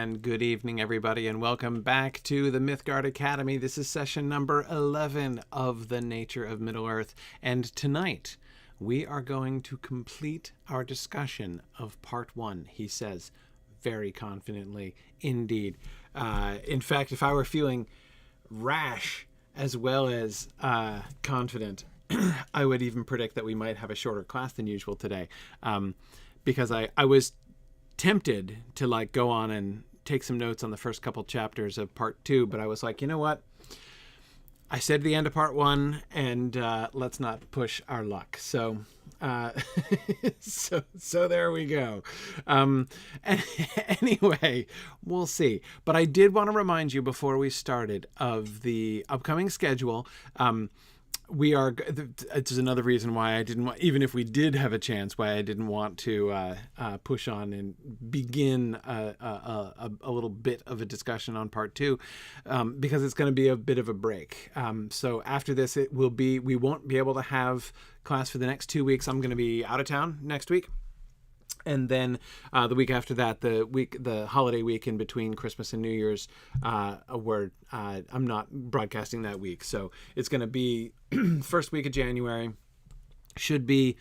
and good evening, everybody, and welcome back to the Mythgard Academy. This is session number 11 of The Nature of Middle-earth, and tonight we are going to complete our discussion of part 1, he says, very confidently indeed. In fact, if I were feeling rash as well as confident, I would even predict that we might have a shorter class than usual today, because I was tempted to go on and take some notes on the first couple chapters of part 2, but I was like, you know what? I said the end of part 1, and let's not push our luck. So, so there we go. Anyway, we'll see. But I did want to remind you before we started of the upcoming schedule. It's another reason why I didn't want, even if we did have a chance, why I didn't want to push on and begin a little bit of a discussion on part 2, because it's going to be a bit of a break. So after this, we won't be able to have class for the next 2 weeks. I'm going to be out of town next week. And then the week after that, the holiday week in between Christmas and New Year's, I'm not broadcasting that week. So it's going to be first week of January. Should be,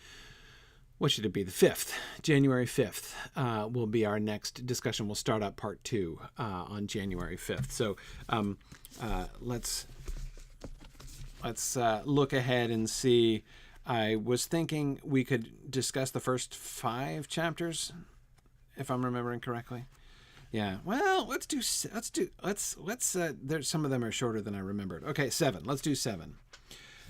what should it be? The 5th, January 5th will be our next discussion. We'll start up part 2 on January 5th. So let's look ahead and see. I was thinking we could discuss the first 5 chapters, if I'm remembering correctly. Yeah. Well, let's there's some of them are shorter than I remembered. Okay, 7. Let's do 7.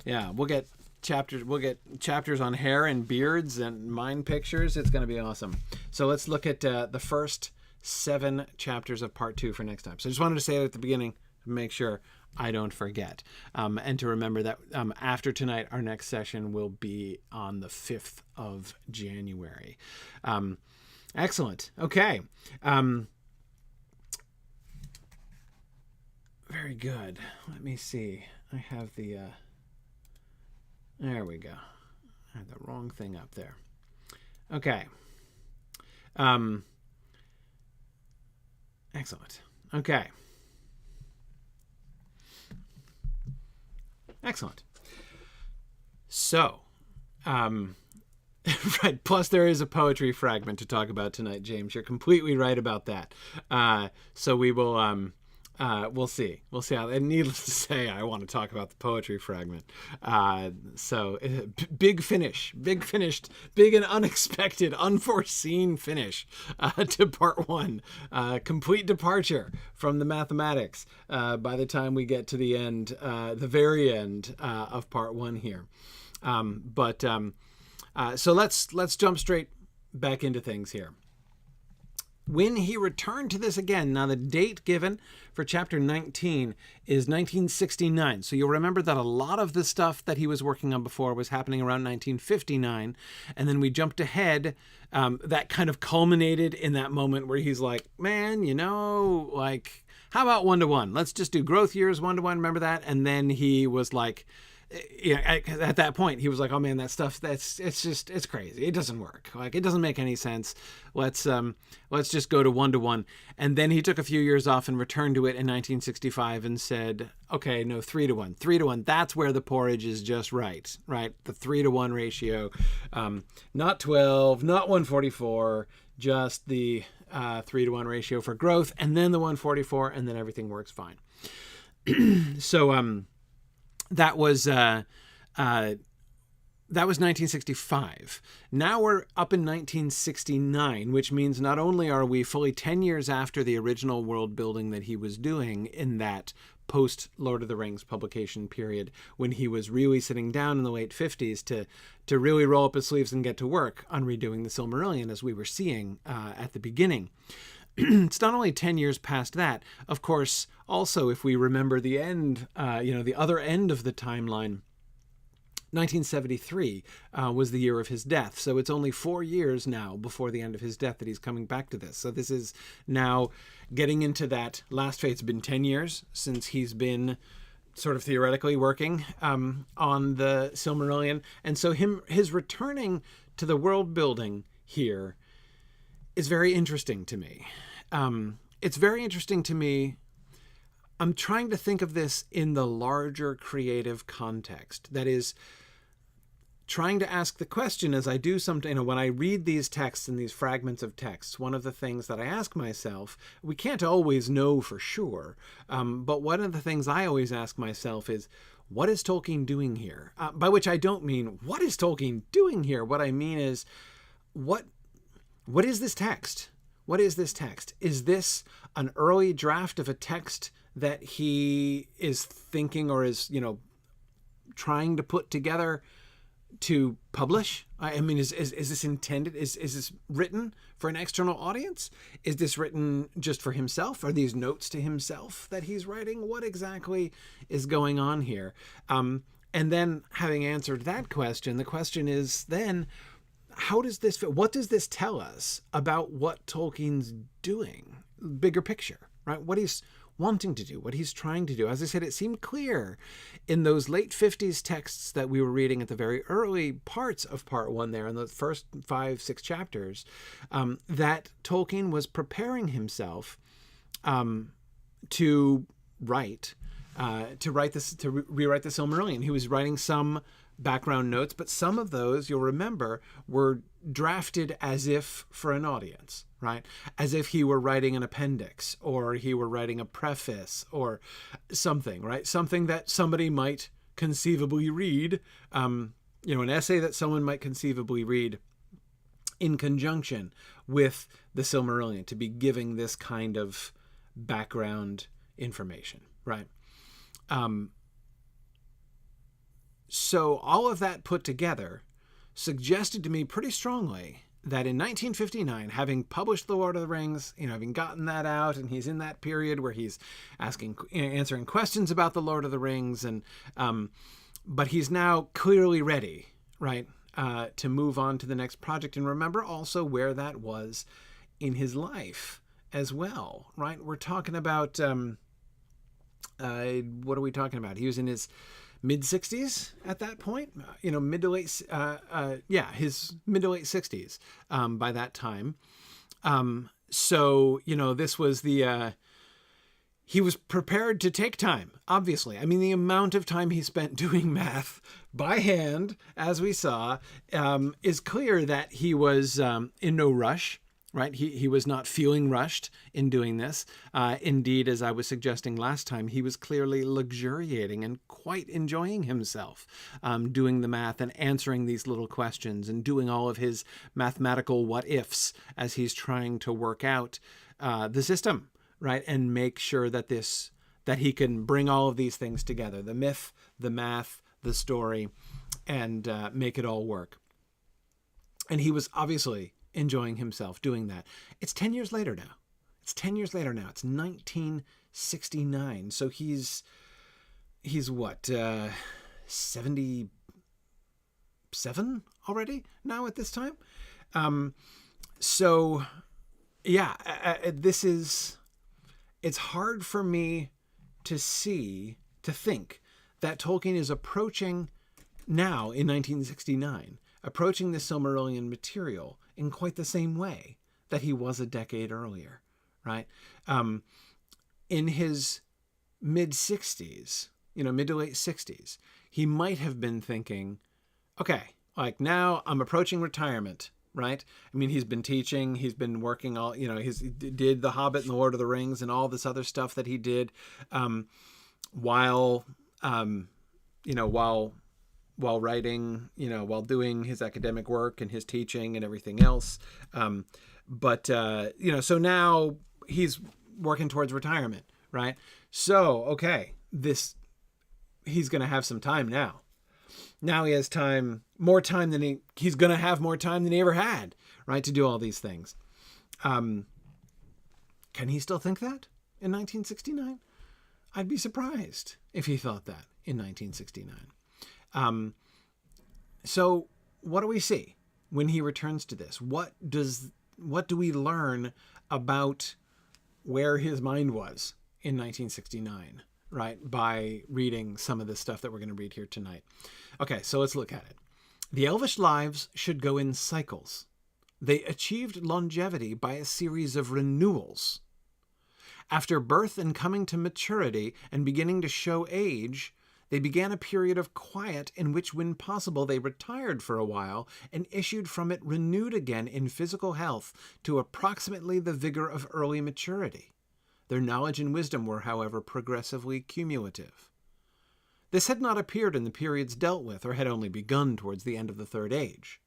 Yeah, we'll get chapters on hair and beards and mind pictures. It's going to be awesome. So let's look at the first 7 chapters of part 2 for next time. So I just wanted to say it at the beginning to make sure I don't forget. And to remember that after tonight, our next session will be on the 5th of January. Excellent. Okay. Very good. Let me see. I have the... there we go. I had the wrong thing up there. Okay. Excellent. Okay. Excellent. So, right. Plus, there is a poetry fragment to talk about tonight, James. You're completely right about that. So we will. We'll see. We'll see how. And needless to say, I want to talk about the poetry fragment. So, big and unexpected, unforeseen finish to part 1. Complete departure from the mathematics by the time we get to the end, the very end of part 1 here. So let's jump straight back into things here. When he returned to this again, now the date given for chapter 19 is 1969. So you'll remember that a lot of the stuff that he was working on before was happening around 1959. And then we jumped ahead. That kind of culminated in that moment where he's like, man, how about 1-to-1? Let's just do growth years 1-to-1. Remember that? And then he was like, at that point he was like, oh man, that stuff, it's crazy. It doesn't work. It doesn't make any sense. Let's just go to 1-to-1. And then he took a few years off and returned to it in 1965 and said, okay, no, 3-to-1. That's where the porridge is just right? The 3-to-1 ratio, not 12, not 144, just the 3-to-1 ratio for growth, and then the 144, and then everything works fine. So, that was 1965. Now we're up in 1969, which means not only are we fully 10 years after the original world building that he was doing in that post Lord of the Rings publication period, when he was really sitting down in the late 50s to really roll up his sleeves and get to work on redoing the Silmarillion, as we were seeing at the beginning. It's not only 10 years past that, of course, also if we remember the end, the other end of the timeline, 1973 was the year of his death. So it's only 4 years now before the end of his death that he's coming back to this. So this is now getting into that last phase. It's been 10 years since he's been sort of theoretically working on the Silmarillion. And so his returning to the world building here is very interesting to me. it's very interesting to me. I'm trying to think of this in the larger creative context. That is, trying to ask the question as I do sometimes, when I read these texts and these fragments of texts, one of the things that I ask myself, we can't always know for sure, but one of the things I always ask myself is, what is Tolkien doing here? By which I don't mean, what is Tolkien doing here? What I mean is, what is this text? What is this text? Is this an early draft of a text that he is thinking or is, trying to put together to publish? I mean, is this intended? Is this written for an external audience? Is this written just for himself? Are these notes to himself that he's writing? What exactly is going on here? And then, having answered that question, the question is then, how does this fit? What does this tell us about what Tolkien's doing? Bigger picture, right? What he's wanting to do, what he's trying to do. As I said, it seemed clear in those late 50s texts that we were reading at the very early parts of part one there, in the first 5-6 chapters, that Tolkien was preparing himself to rewrite the Silmarillion. He was writing some background notes, but some of those, you'll remember, were drafted as if for an audience, right? As if he were writing an appendix, or he were writing a preface or something, right? Something that somebody might conceivably read, an essay that someone might conceivably read in conjunction with the Silmarillion, to be giving this kind of background information, right? So all of that put together suggested to me pretty strongly that in 1959, having published The Lord of the Rings, having gotten that out, and he's in that period where he's answering questions about The Lord of the Rings, and but he's now clearly ready, right, to move on to the next project. And remember also where that was in his life as well, right? We're talking about, what are we talking about? He was in his mid-60s at that point, mid to late, his mid to late 60s by that time. So, this was he was prepared to take time, obviously. I mean, the amount of time he spent doing math by hand, as we saw, is clear that he was in no rush. Right? He was not feeling rushed in doing this. Indeed, as I was suggesting last time, he was clearly luxuriating and quite enjoying himself doing the math and answering these little questions and doing all of his mathematical what-ifs as he's trying to work out the system, right? And make sure that he can bring all of these things together, the myth, the math, the story, and make it all work. And he was obviously enjoying himself doing that. It's 10 years later now. It's 1969. So he's what, 77 already now at this time? It's hard for me to think that Tolkien is approaching now in 1969, approaching the Silmarillion material in quite the same way that he was a decade earlier, right? In his mid-60s, mid to late 60s, he might have been thinking, okay, like now I'm approaching retirement, right? I mean, he's been teaching, he's been working he did The Hobbit and The Lord of the Rings and all this other stuff that he did while writing, while doing his academic work and his teaching and everything else. So now he's working towards retirement, right? So, okay, he's going to have some time now. Now he has more time than he's going to have more time than he ever had, right? To do all these things. Can he still think that in 1969? I'd be surprised if he thought that in 1969. So what do we see when he returns to this? What do we learn about where his mind was in 1969, right? By reading some of this stuff that we're going to read here tonight. Okay, so let's look at it. The Elvish lives should go in cycles. They achieved longevity by a series of renewals. After birth and coming to maturity and beginning to show age, they began a period of quiet in which, when possible, they retired for a while and issued from it renewed again in physical health to approximately the vigor of early maturity. Their knowledge and wisdom were, however, progressively cumulative. This had not appeared in the periods dealt with, or had only begun towards the end of the Third Age.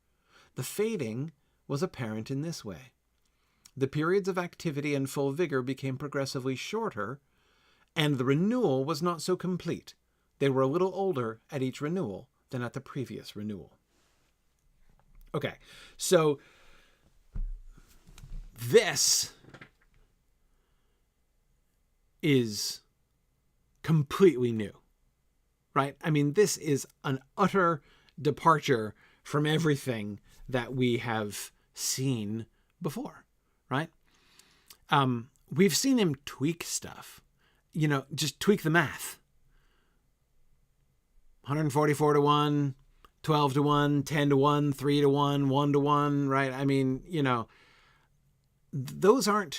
The fading was apparent in this way. The periods of activity and full vigor became progressively shorter, and the renewal was not so complete. They were a little older at each renewal than at the previous renewal. Okay, so this is completely new, right? I mean, this is an utter departure from everything that we have seen before, right? We've seen him tweak stuff, just tweak the math. 144 to 1, 12 to 1, 10 to 1, 3 to 1, 1 to 1, right? I mean, those are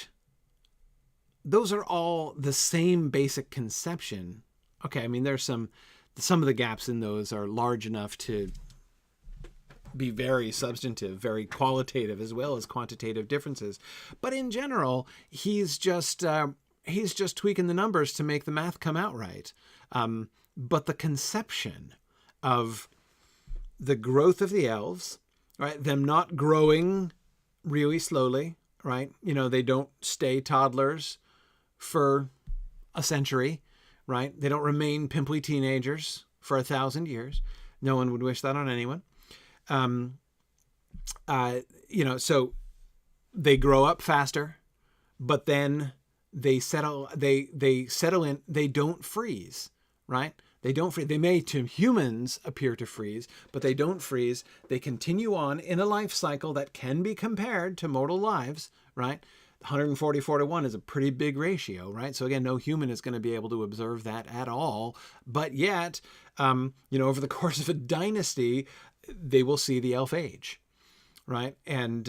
all the same basic conception. Okay, I mean, there's some of the gaps in those are large enough to be very substantive, very qualitative, as well as quantitative differences. But in general, he's just tweaking the numbers to make the math come out right. But the conception of the growth of the elves, right? Them not growing really slowly, right? They don't stay toddlers for a century, right? They don't remain pimply teenagers for 1,000 years. No one would wish that on anyone. So they grow up faster, but then they settle in, they don't freeze, right? They don't freeze. They may, to humans, appear to freeze, but they don't freeze. They continue on in a life cycle that can be compared to mortal lives, right? 144 to 1 is a pretty big ratio, right? So again, no human is going to be able to observe that at all. But yet, over the course of a dynasty, they will see the elf age, right? And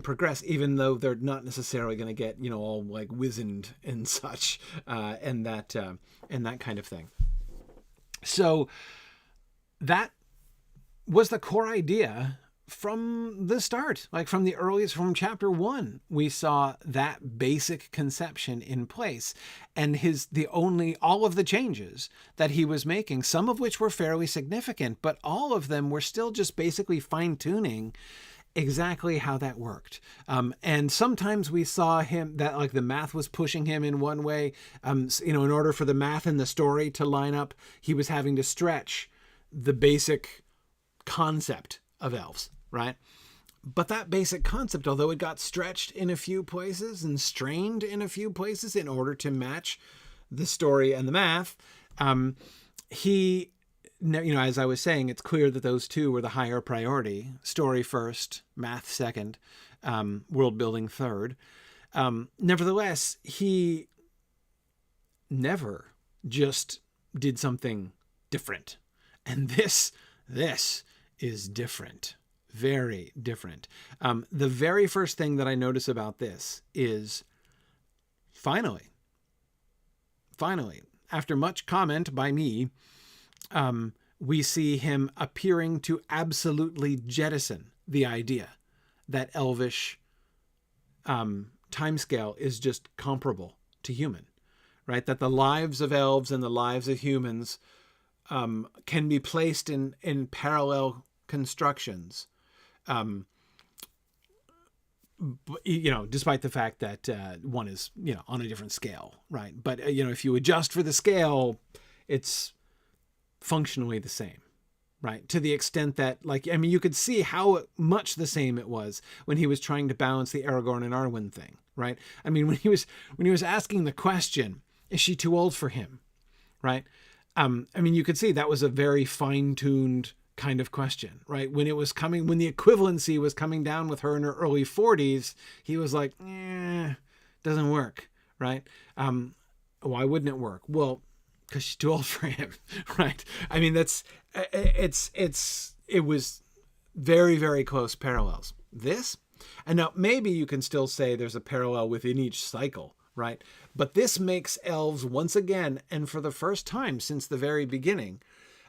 progress, even though they're not necessarily going to get, all like wizened and such, and that kind of thing. So that was the core idea from the start, like from the earliest, from chapter 1, we saw that basic conception in place, and all of the changes that he was making, some of which were fairly significant, but all of them were still just basically fine-tuning exactly how that worked. And sometimes we saw him that like the math was pushing him in one way, in order for the math and the story to line up, he was having to stretch the basic concept of elves, right? But that basic concept, although it got stretched in a few places and strained in a few places in order to match the story and the math, as I was saying, it's clear that those two were the higher priority. Story first, math second, world building third. Nevertheless, he never just did something different. And this is different. Very different. The very first thing that I notice about this is finally, after much comment by me, we see him appearing to absolutely jettison the idea that Elvish timescale is just comparable to human, right? That the lives of elves and the lives of humans can be placed in parallel constructions, despite the fact that one is, on a different scale, right? But, if you adjust for the scale, it's functionally the same, right? To the extent that, you could see how much the same it was when he was trying to balance the Aragorn and Arwen thing, right? When he was asking the question, is she too old for him, right? You could see that was a very fine-tuned kind of question, right? When the equivalency was coming down with her in her early 40s, he was like, doesn't work, right? Why wouldn't it work? Well, because she's too old for him, right? It was very, very close parallels. And now maybe you can still say there's a parallel within each cycle, right? But this makes elves once again, and for the first time since the very beginning,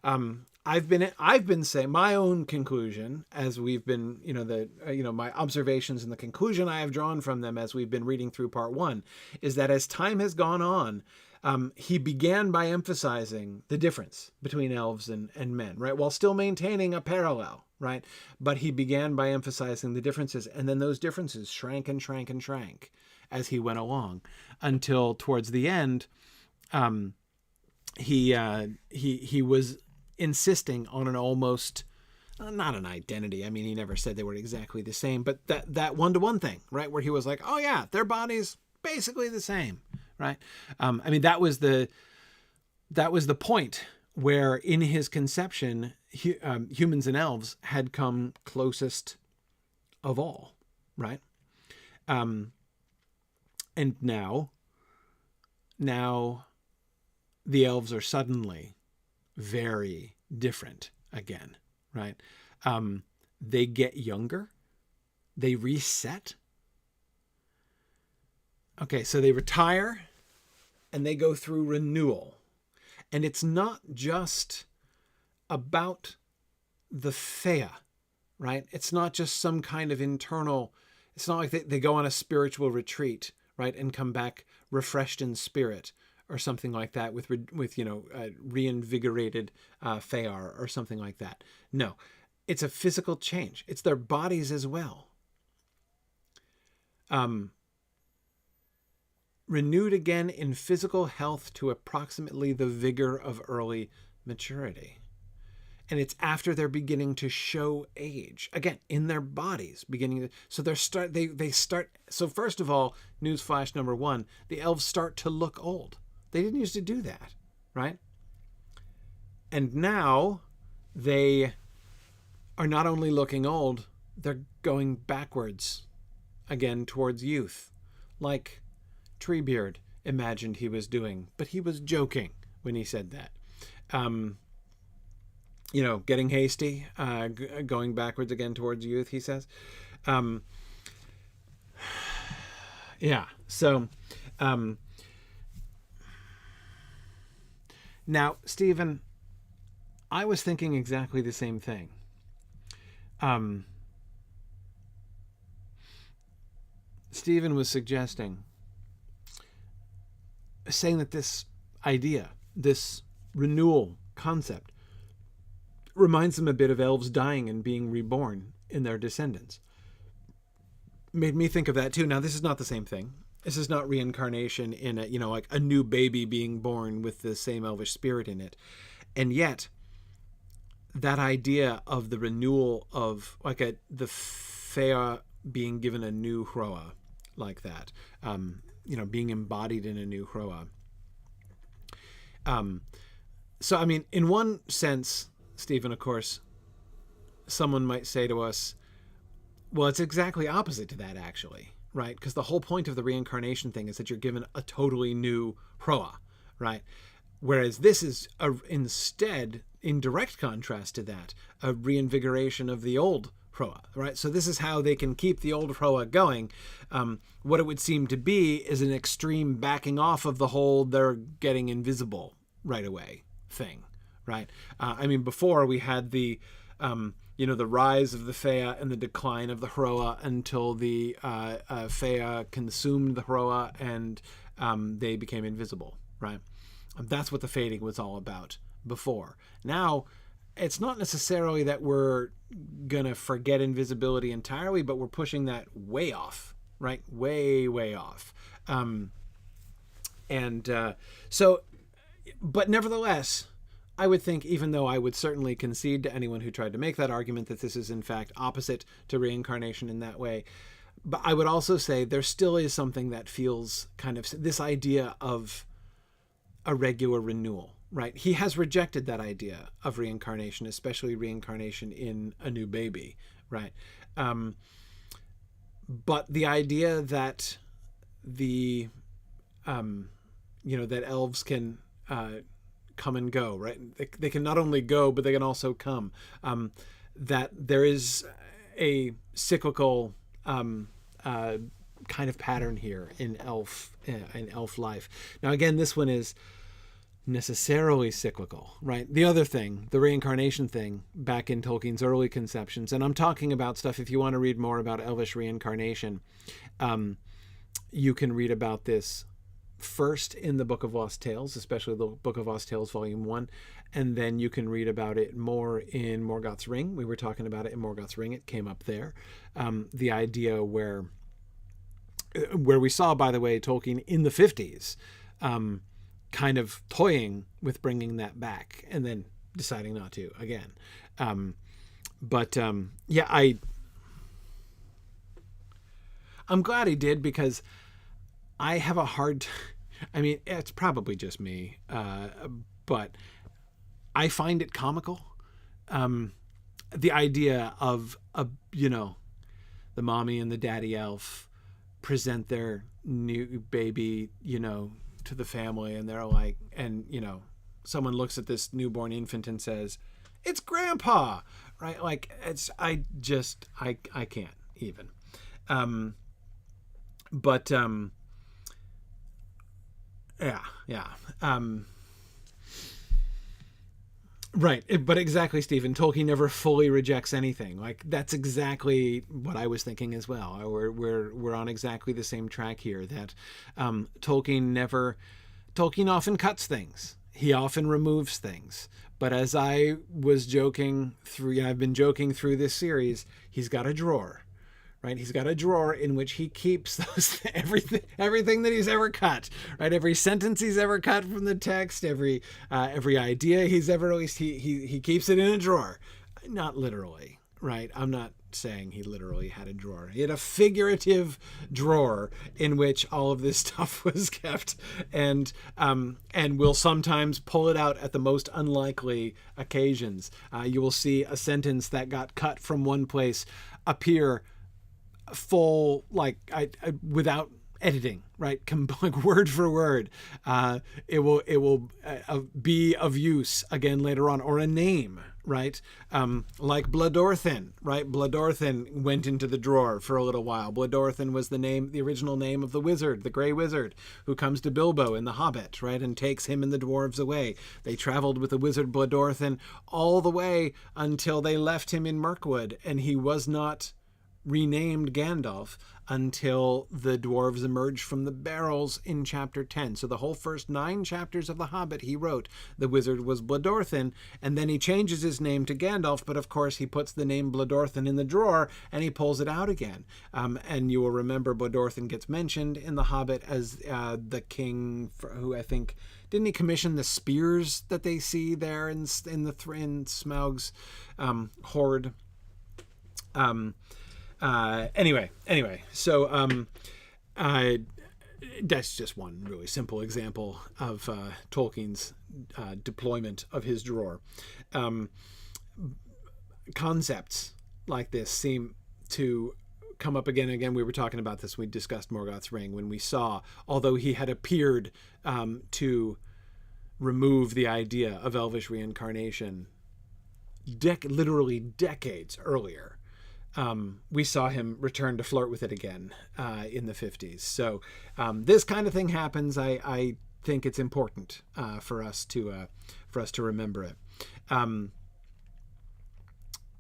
I've been saying my own conclusion as we've been, my observations and the conclusion I have drawn from them as we've been reading through part 1 is that as time has gone on, he began by emphasizing the difference between elves and men, right? While still maintaining a parallel, right? But he began by emphasizing the differences, and then those differences shrank and shrank and shrank as he went along until towards the end, he was insisting on an almost, not an identity. I mean, he never said they were exactly the same, but that one-to-one thing, right? Where he was like, oh yeah, their bodies basically the same, right? I mean, that was the point where in his conception, humans and elves had come closest of all, right? And now the elves are suddenly very different again, right? They get younger. They reset. Okay, so they retire and they go through renewal. And it's not just about the Fea, right? It's not just some kind of internal, it's not like they go on a spiritual retreat, right? And come back refreshed in spirit or something like that with reinvigorated Fear or something like that. No, it's a physical change. It's their bodies as well. Renewed again in physical health to approximately the vigor of early maturity. And it's after they're beginning to show age, again, in their bodies, so they start. So first of all, newsflash number 1, the elves start to look old. They didn't used to do that, right? And now they are not only looking old, they're going backwards again towards youth, like Treebeard imagined he was doing, but he was joking when he said that. Getting hasty, going backwards again towards youth, he says. Yeah, so now, Stephen, I was thinking exactly the same thing. Stephen was saying that this idea, this renewal concept, reminds them a bit of elves dying and being reborn in their descendants. Made me think of that too. Now, this is not the same thing. This is not reincarnation in like a new baby being born with the same elvish spirit in it. And yet, that idea of the renewal of the Fea being given a new Hroa like that, being embodied in a new Hroa. So, I mean, in one sense, Stephen, of course, someone might say to us, well, it's exactly opposite to that, actually, right? Because the whole point of the reincarnation thing is that you're given a totally new Hroa, right? Whereas this is instead, in direct contrast to that, a reinvigoration of the old Hroa, right? So this is how they can keep the old Hroa going. What it would seem to be is an extreme backing off of the whole they're getting invisible right away thing, right? I mean, before we had the rise of the Fea and the decline of the Hroa until the Fea consumed the Hroa and they became invisible, right? That's what the fading was all about before. Now, it's not necessarily that we're going to forget invisibility entirely, but we're pushing that way off, right? Way, way off. But nevertheless, I would think, even though I would certainly concede to anyone who tried to make that argument that this is in fact opposite to reincarnation in that way, but I would also say there still is something that feels kind of this idea of a regular renewal, right? He has rejected that idea of reincarnation, especially reincarnation in a new baby, right? But the idea that that elves can come and go, right? They can not only go, but they can also come. That there is a cyclical kind of pattern here in elf life. Now again, this one is necessarily cyclical, right? The other thing, the reincarnation thing, back in Tolkien's early conceptions, and I'm talking about stuff, if you want to read more about Elvish reincarnation, you can read about this first in the Book of Lost Tales, especially the Book of Lost Tales Volume 1, and then you can read about it more in Morgoth's Ring. We were talking about it in Morgoth's Ring. It came up there. The idea where we saw, by the way, Tolkien in the 50s, kind of toying with bringing that back and then deciding not to again. Yeah, I'm glad he did, because I have a hard I mean, it's probably just me, but I find it comical. The idea of, the mommy and the daddy elf present their new baby, to the family, and they're like, and, someone looks at this newborn infant and says, "It's Grandpa," right? Like, I can't even. Yeah. Right. But exactly, Stephen, Tolkien never fully rejects anything. Like, that's exactly what I was thinking as well. We're on exactly the same track here, that Tolkien often cuts things. He often removes things. But as I was joking through, I've been joking through this series, he's got a drawer. Right, he's got a drawer in which he keeps everything that he's ever cut. Right, every sentence he's ever cut from the text, every idea he's ever released, he keeps it in a drawer. Not literally, right? I'm not saying he literally had a drawer. He had a figurative drawer in which all of this stuff was kept, and will sometimes pull it out at the most unlikely occasions. You will see a sentence that got cut from one place appear full, without editing, right? Like word for word. It will be of use again later on, or a name, right? Like Bloodorthin, right? Bloodorthin went into the drawer for a little while. Bloodorthin was the original name of the wizard, the Grey Wizard, who comes to Bilbo in The Hobbit, right? And takes him and the dwarves away. They traveled with the wizard Bloodorthin all the way until they left him in Mirkwood, and he was not renamed Gandalf until the dwarves emerged from the barrels in chapter 10. So the whole first 9 chapters of The Hobbit he wrote, the wizard was Bloodorthin, and then he changes his name to Gandalf, but of course he puts the name Bloodorthin in the drawer and he pulls it out again. And you will remember Bloodorthin gets mentioned in The Hobbit as the king who, I think, didn't he commission the spears that they see there in Smaug's hoard? Anyway, so that's just one really simple example of Tolkien's deployment of his drawer. Concepts like this seem to come up again and again. We were talking about this when we discussed Morgoth's Ring, when we saw, although he had appeared to remove the idea of Elvish reincarnation literally decades earlier, we saw him return to flirt with it again in the 50s. So this kind of thing happens. I think it's important for us to remember it.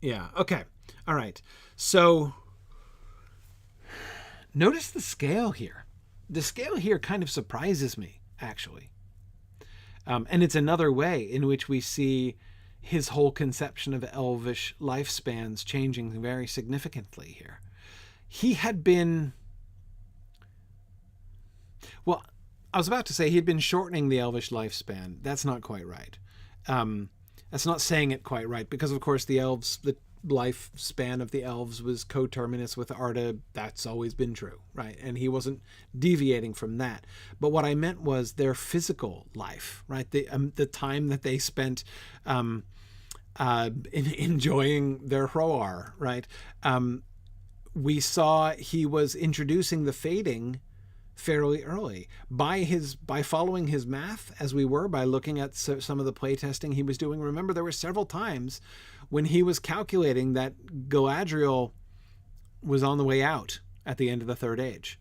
Yeah. Okay. All right. So notice the scale here. The scale here kind of surprises me, actually. And it's another way in which we see his whole conception of elvish lifespans changing very significantly here. He had been, well, I was about to say he'd been shortening the elvish lifespan. That's not quite right. That's not saying it quite right, because of course the lifespan of the elves was coterminous with Arda. That's always been true, right? And he wasn't deviating from that. But what I meant was their physical life, right? The time that they spent enjoying their Hroar, right? We saw he was introducing the fading fairly early by following his math, as we were, by looking at some of the playtesting he was doing. Remember, there were several times when he was calculating that Galadriel was on the way out at the end of the Third Age,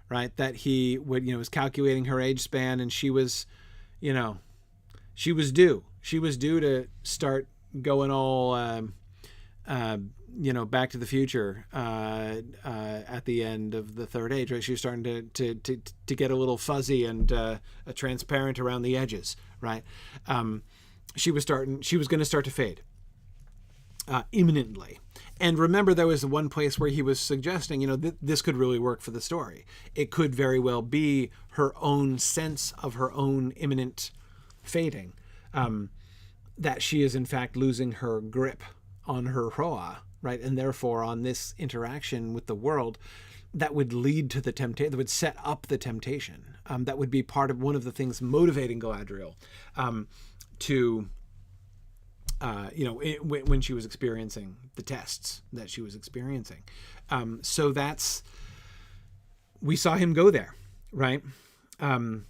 right? That he would, was calculating her age span, and she was, she was due. She was due to start going all, Back to the Future at the end of the Third Age, right? She was starting to get a little fuzzy and transparent around the edges, right? She was going to start to fade imminently. And remember, there was one place where he was suggesting, this could really work for the story. It could very well be her own sense of her own imminent fading, that she is in fact losing her grip on her Hroa, right? And therefore on this interaction with the world that would lead to the temptation, that would set up the temptation. That would be part of one of the things motivating Galadriel when she was experiencing the tests that she was experiencing. So we saw him go there, right? But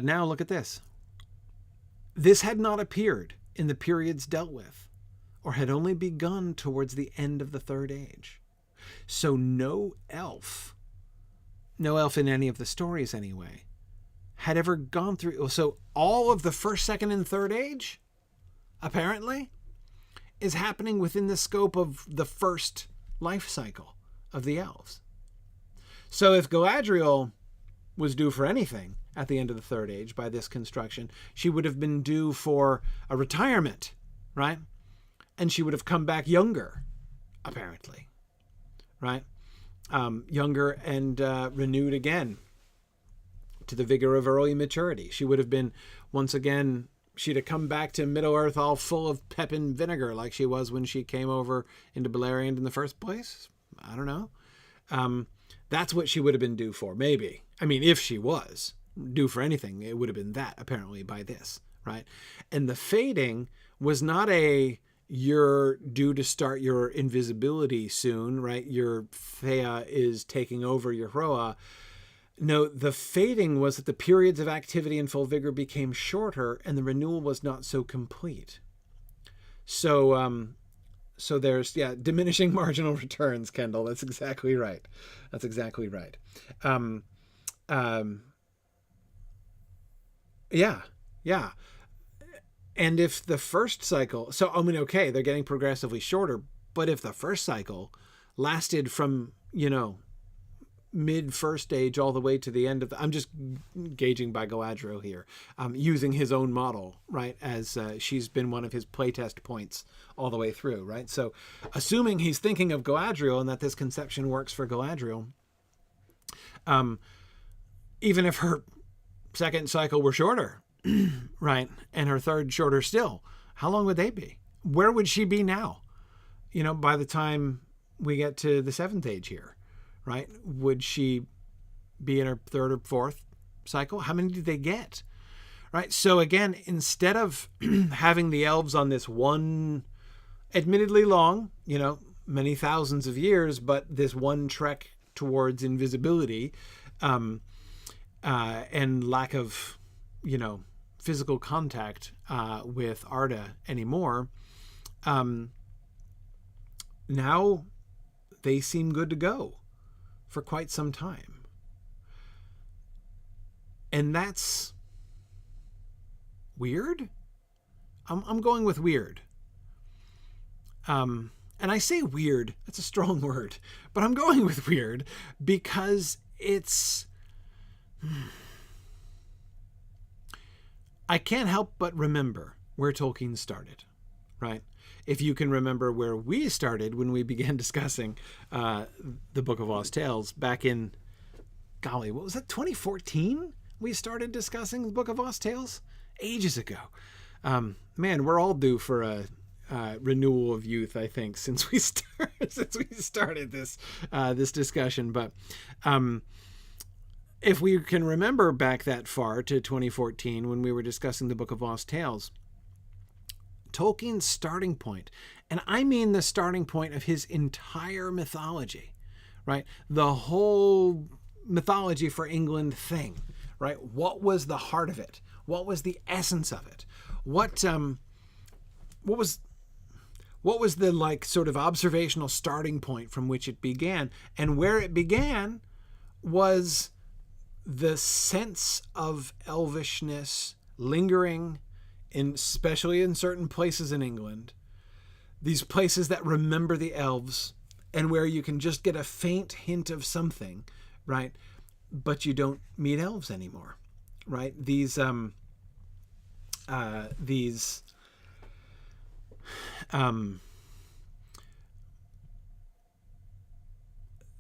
now look at this. This had not appeared in the periods dealt with, or had only begun towards the end of the Third Age. So no elf in any of the stories anyway, had ever gone through. So all of the First, Second, and Third Age, apparently, is happening within the scope of the first life cycle of the elves. So if Galadriel was due for anything at the end of the Third Age by this construction, she would have been due for a retirement, right? And she would have come back younger, apparently, right? Younger and renewed again to the vigor of early maturity. She would have been, once again, she'd have come back to Middle-earth all full of pep and vinegar like she was when she came over into Beleriand in the first place. I don't know. That's what she would have been due for, maybe. I mean, if she was due for anything, it would have been that, apparently, by this, right? And the fading was not you're due to start your invisibility soon, right? Your Thea is taking over your Hroa. No, the fading was that the periods of activity and full vigor became shorter, and the renewal was not so complete. So there's, diminishing marginal returns, Kendall. That's exactly right. Yeah. And if the first cycle, they're getting progressively shorter, but if the first cycle lasted from, mid first age all the way to the end of I'm just gauging by Galadriel here, using his own model, right, as she's been one of his playtest points all the way through, right? So assuming he's thinking of Galadriel and that this conception works for Galadriel, even if her second cycle were shorter, right, and her third shorter still, how long would they be? Where would she be now, by the time we get to the Seventh Age here? Right? Would she be in her third or fourth cycle? How many did they get? Right? So again, instead of having the elves on this one, admittedly long, many thousands of years, but this one trek towards invisibility, and lack of, physical contact with Arda anymore, now they seem good to go for quite some time. And that's weird. I'm going with weird. And I say weird, that's a strong word, but I'm going with weird because it's, I can't help but remember where Tolkien started, right? If you can remember where we started when we began discussing the Book of Lost Tales back in, golly, what was that, 2014? We started discussing the Book of Lost Tales ages ago. Man, we're all due for a renewal of youth, I think, since we started this discussion. But if we can remember back that far to 2014 when we were discussing the Book of Lost Tales, Tolkien's starting point, and I mean the starting point of his entire mythology, right? The whole mythology for England thing, right? What was the heart of it? What was the essence of it? What What was the like sort of observational starting point from which it began? And where it began was the sense of elvishness lingering in, especially in certain places in England, these places that remember the elves and where you can just get a faint hint of something, right? But you don't meet elves anymore, right? The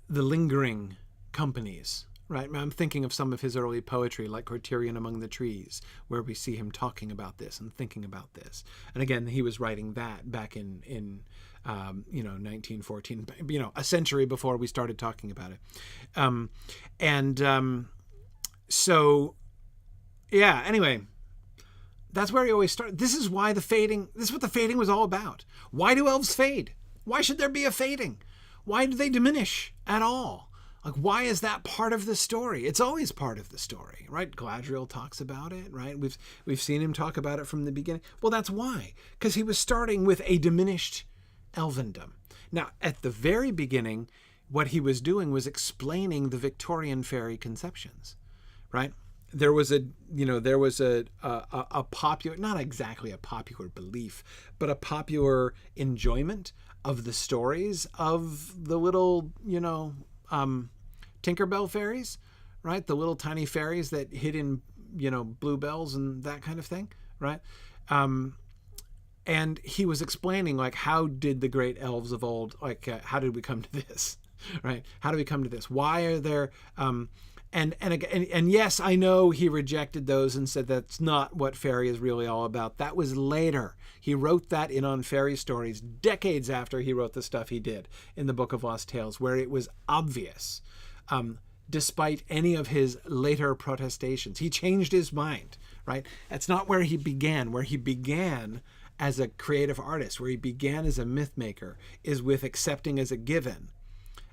lingering companies, right? I'm thinking of some of his early poetry, like Criterion Among the Trees, where we see him talking about this and thinking about this. And again, he was writing that back in 1914, a century before we started talking about it. Anyway, that's where he always started. This is what the fading was all about. Why do elves fade? Why should there be a fading? Why do they diminish at all? Like, why is that part of the story? It's always part of the story, right? Galadriel talks about it, right? We've seen him talk about it from the beginning. Well, that's why. Because he was starting with a diminished elvendom. Now, at the very beginning, what he was doing was explaining the Victorian fairy conceptions, right? There was a popular, not exactly a popular belief, but a popular enjoyment of the stories of the little, Tinkerbell fairies, right? The little tiny fairies that hid in, bluebells and that kind of thing, right? And he was explaining, like, how did the great elves of old, how did we come to this, right? How do we come to this? Why are there, and yes, I know he rejected those and said that's not what fairy is really all about. That was later. He wrote that in On Fairy Stories decades after he wrote the stuff he did in the Book of Lost Tales, where it was obvious, despite any of his later protestations. He changed his mind, right? That's not where he began. Where he began as a creative artist, where he began as a myth maker, is with accepting as a given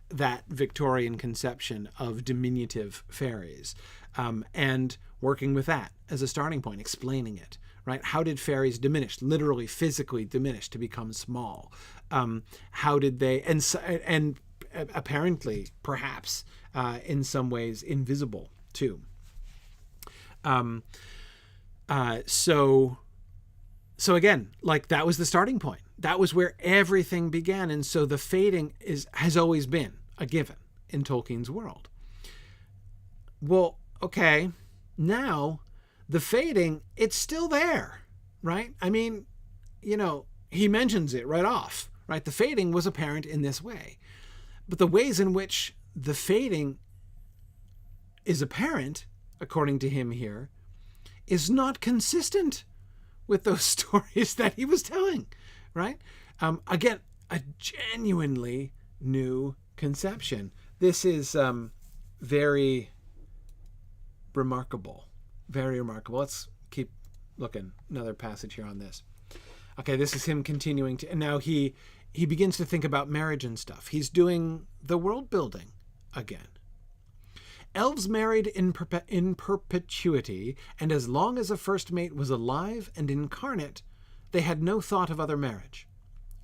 that Victorian conception of diminutive fairies, and working with that as a starting point, explaining it, right? How did fairies diminish, literally, physically diminish to become small? How did they, and apparently, perhaps, in some ways, invisible too. So again, like, that was the starting point. That was where everything began. And so the fading has always been a given in Tolkien's world. Well, okay, now the fading, it's still there, right? I mean, he mentions it right off, right? The fading was apparent in this way. But the ways in which the fading is apparent, according to him here, is not consistent with those stories that he was telling, right? Again, a genuinely new conception. This is very remarkable. Very remarkable. Let's keep looking. Another passage here on this. Okay, this is him continuing to, and now he begins to think about marriage and stuff. He's doing the world building again. Elves married in perpetuity, and as long as a first mate was alive and incarnate, they had no thought of other marriage.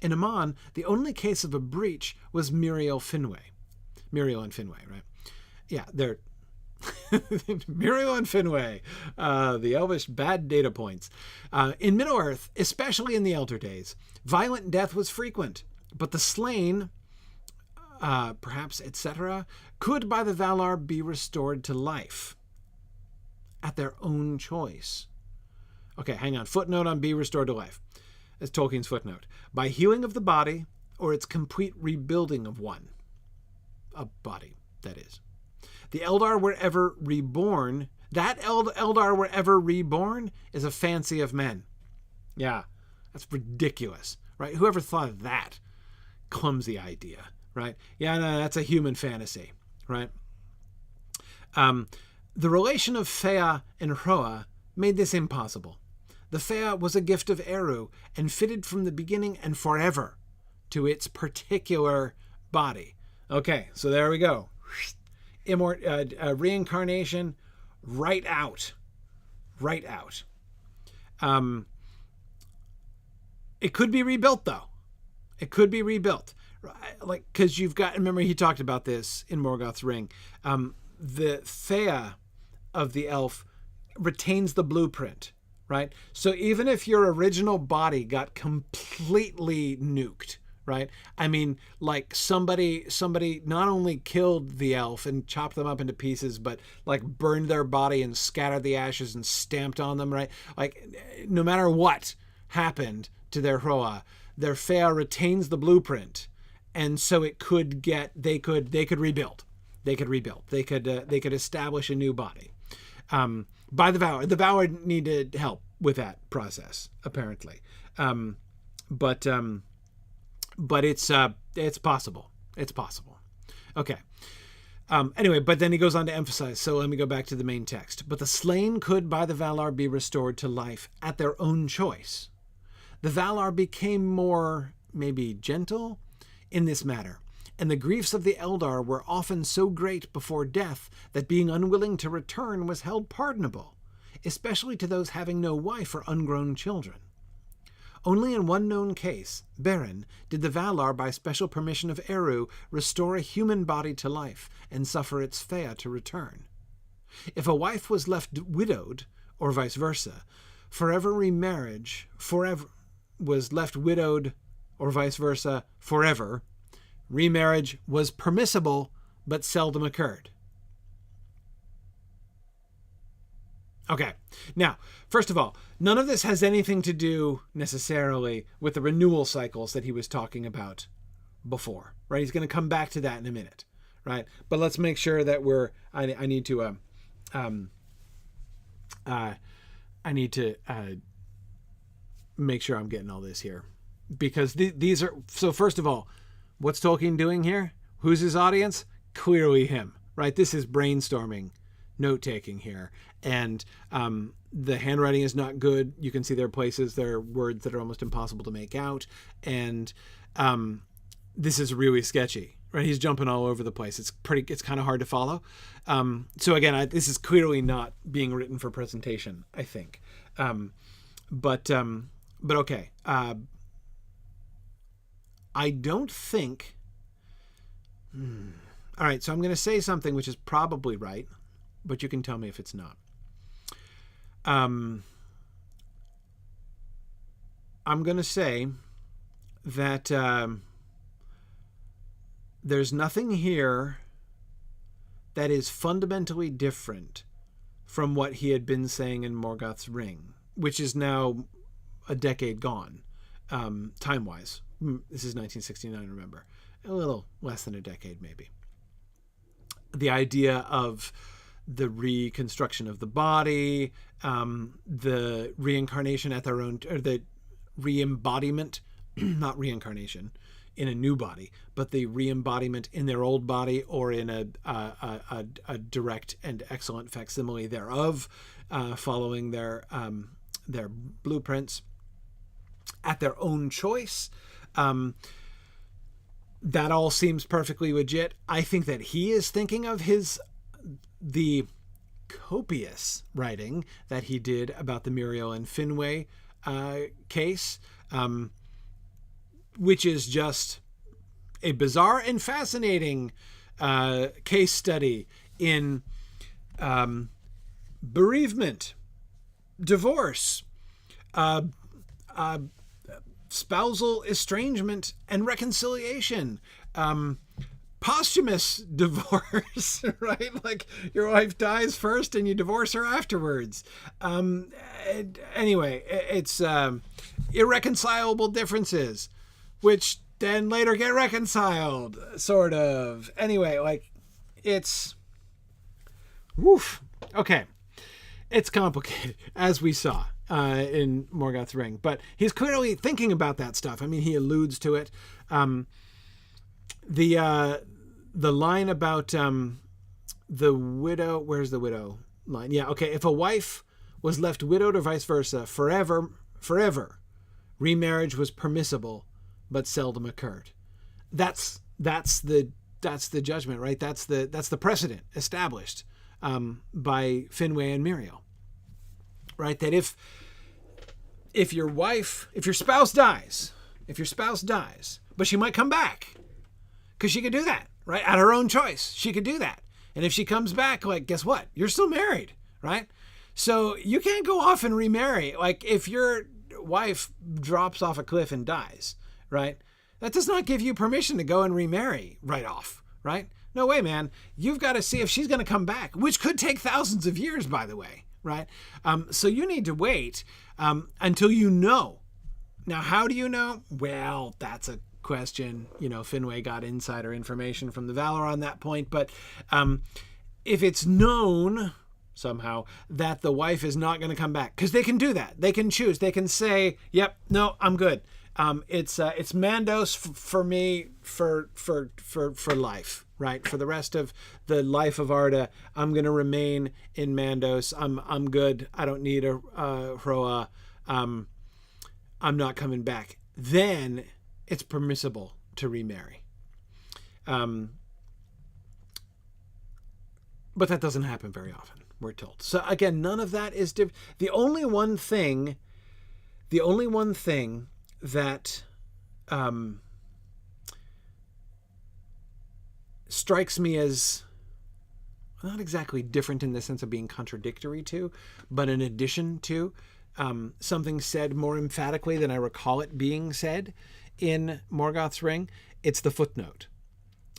In Aman, the only case of a breach was Muriel and Finwë, right? Yeah, they're Muriel and Finwë, the Elvish bad data points. In Middle-earth, especially in the Elder Days, violent death was frequent, but the slain, perhaps, etc., could by the Valar be restored to life at their own choice. Okay, hang on. Footnote on be restored to life. That's Tolkien's footnote. By healing of the body or its complete rebuilding of one. A body, that is. The Eldar were ever reborn. That Eldar were ever reborn is a fancy of men. Yeah, that's ridiculous, right? Whoever thought of that? Clumsy idea, right? Yeah, no, that's a human fantasy, right? The relation of Fea and Hroa made this impossible. The Fea was a gift of Eru and fitted from the beginning and forever to its particular body. Okay, so there we go. Reincarnation, right out. Right out. It could be rebuilt, though. It could be rebuilt. Like, because you've got, remember he talked about this in Morgoth's Ring. The Thea of the elf retains the blueprint, right? So even if your original body got completely nuked, right? I mean, like somebody not only killed the elf and chopped them up into pieces, but like burned their body and scattered the ashes and stamped on them, right? Like no matter what happened to their Hroa, their Fea retains the blueprint. And so it could get, they could rebuild. They could rebuild. They could establish a new body. By the Valar. The Valar needed help with that process, apparently. But it's possible. It's possible. Okay. Anyway, but then he goes on to emphasize, so let me go back to the main text. But the slain could by the Valar be restored to life at their own choice. The Valar became more, maybe gentle, in this matter, and the griefs of the Eldar were often so great before death that being unwilling to return was held pardonable, especially to those having no wife or ungrown children. Only in one known case, Beren, did the Valar, by special permission of Eru, restore a human body to life and suffer its Fea to return. If a wife was left widowed, or vice versa, forever, remarriage was permissible but seldom occurred. Okay, now, first of all, none of this has anything to do necessarily with the renewal cycles that he was talking about before, right? He's going to come back to that in a minute, right? But let's make sure that I need to make sure I'm getting all this here, because these are, so first of all, what's Tolkien doing here? Who's his audience? Clearly him, right? This is brainstorming, note-taking here. And the handwriting is not good. You can see there are words that are almost impossible to make out. And this is really sketchy, right? He's jumping all over the place. It's kind of hard to follow. So again, this is clearly not being written for presentation, I think. But okay. I don't think... All right, so I'm going to say something which is probably right, but you can tell me if it's not. I'm going to say that there's nothing here that is fundamentally different from what he had been saying in Morgoth's Ring, which is now a decade gone, time-wise. This is 1969, remember. A little less than a decade, maybe. The idea of the reconstruction of the body, the reincarnation at their own, or the re-embodiment, not reincarnation, in a new body, but the re-embodiment in their old body or in a direct and excellent facsimile thereof, following their blueprints at their own choice. That all seems perfectly legit. I think that he is thinking of the copious writing that he did about the Muriel and Finwë case, which is just a bizarre and fascinating case study in bereavement, divorce, spousal estrangement and reconciliation, posthumous divorce, right? Like your wife dies first and you divorce her afterwards. Anyway, it's irreconcilable differences, which then later get reconciled, sort of. Anyway, like it's, woof. Okay. It's complicated, as we saw in Morgoth's Ring, but he's clearly thinking about that stuff. I mean, he alludes to it. The line about the widow, where's the widow line? Yeah, okay. If a wife was left widowed or vice versa, forever, remarriage was permissible, but seldom occurred. That's the judgment, right? That's the precedent established by Finwë and Muriel, right? That if your spouse dies, but she might come back because she could do that, right? At her own choice, she could do that. And if she comes back, like, guess what? You're still married, right? So you can't go off and remarry. Like, if your wife drops off a cliff and dies, right? That does not give you permission to go and remarry right off, right? No way, man. You've got to see if she's going to come back, which could take thousands of years, by the way, right? So you need to wait until you know. Now, how do you know? Well, that's a question. You know, Finwë got insider information from the Valar on that point. But if it's known somehow that the wife is not going to come back, because they can do that. They can choose. They can say, yep, no, I'm good. It's Mandos for me for life, right? For the rest of the life of Arda, I'm going to remain in Mandos. I'm good. I don't need a Hroa. I'm not coming back. Then it's permissible to remarry. But that doesn't happen very often, we're told. So again, none of that is the only one thing that strikes me as not exactly different in the sense of being contradictory to, but in addition to something said more emphatically than I recall it being said in Morgoth's Ring, it's the footnote.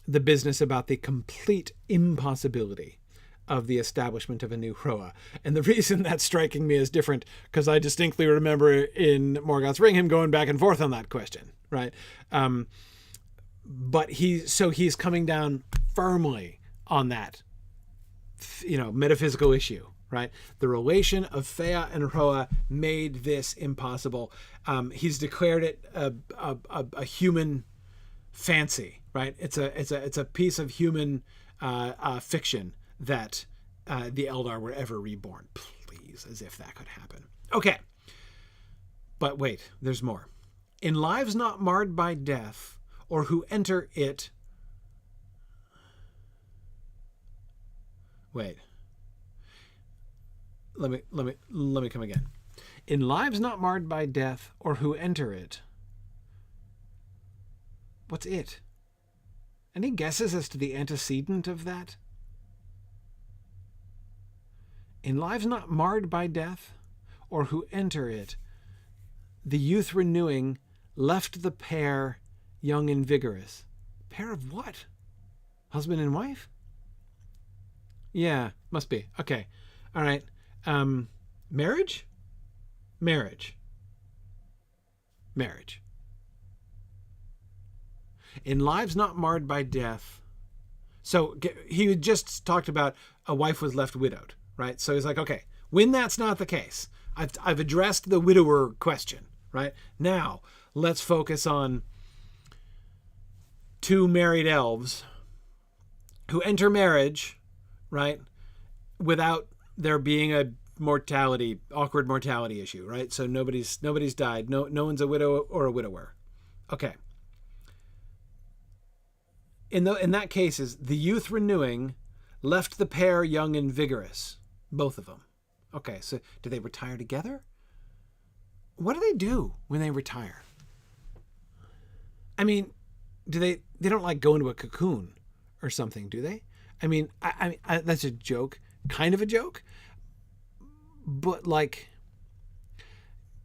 The business about the complete impossibility of the establishment of a new Hroa. And the reason that's striking me as different, because I distinctly remember in Morgoth's Ring him going back and forth on that question, right? But he's coming down firmly on that, metaphysical issue, right? The relation of Fea and Hroa made this impossible. He's declared it a human fancy, right? It's a piece of human fiction that the Eldar were ever reborn. Please, as if that could happen. Okay. But wait, there's more. In lives not marred by death, or who enter it... Wait. Let me come again. In lives not marred by death, or who enter it... What's it? Any guesses as to the antecedent of that? In lives not marred by death, or who enter it, the youth renewing left the pair young and vigorous. Pair of what? Husband and wife? Yeah, must be. Okay. All right. Marriage? Marriage. Marriage. In lives not marred by death. So he just talked about a wife was left widowed, right? So he's like, okay, when that's not the case, I've addressed the widower question, right? Now let's focus on two married elves who enter marriage, right, without there being a awkward mortality issue, right? So nobody's died. No one's a widow or a widower. Okay. In that case, is the youth renewing left the pair young and vigorous, both of them. Okay, so do they retire together? What do they do when they retire? I mean, they don't like go into a cocoon or something, do they? I mean, I that's a joke, kind of a joke, but like,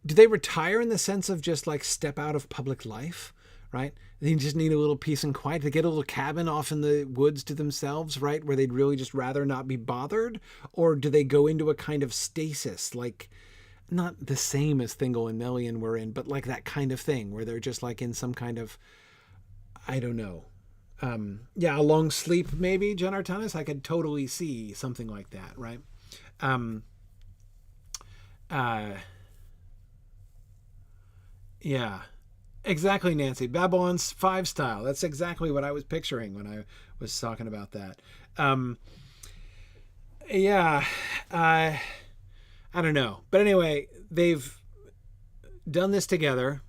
do they retire in the sense of just like step out of public life, right? They just need a little peace and quiet. They get a little cabin off in the woods to themselves, right? Where they'd really just rather not be bothered? Or do they go into a kind of stasis, like not the same as Thingol and Melian were in, but like that kind of thing where they're just like in some kind of, I don't know. A long sleep maybe, Jen Artanis. I could totally see something like that, right? Yeah. Exactly, Nancy. Babylon 5 style. That's exactly what I was picturing when I was talking about that. I don't know. But anyway, they've done this together,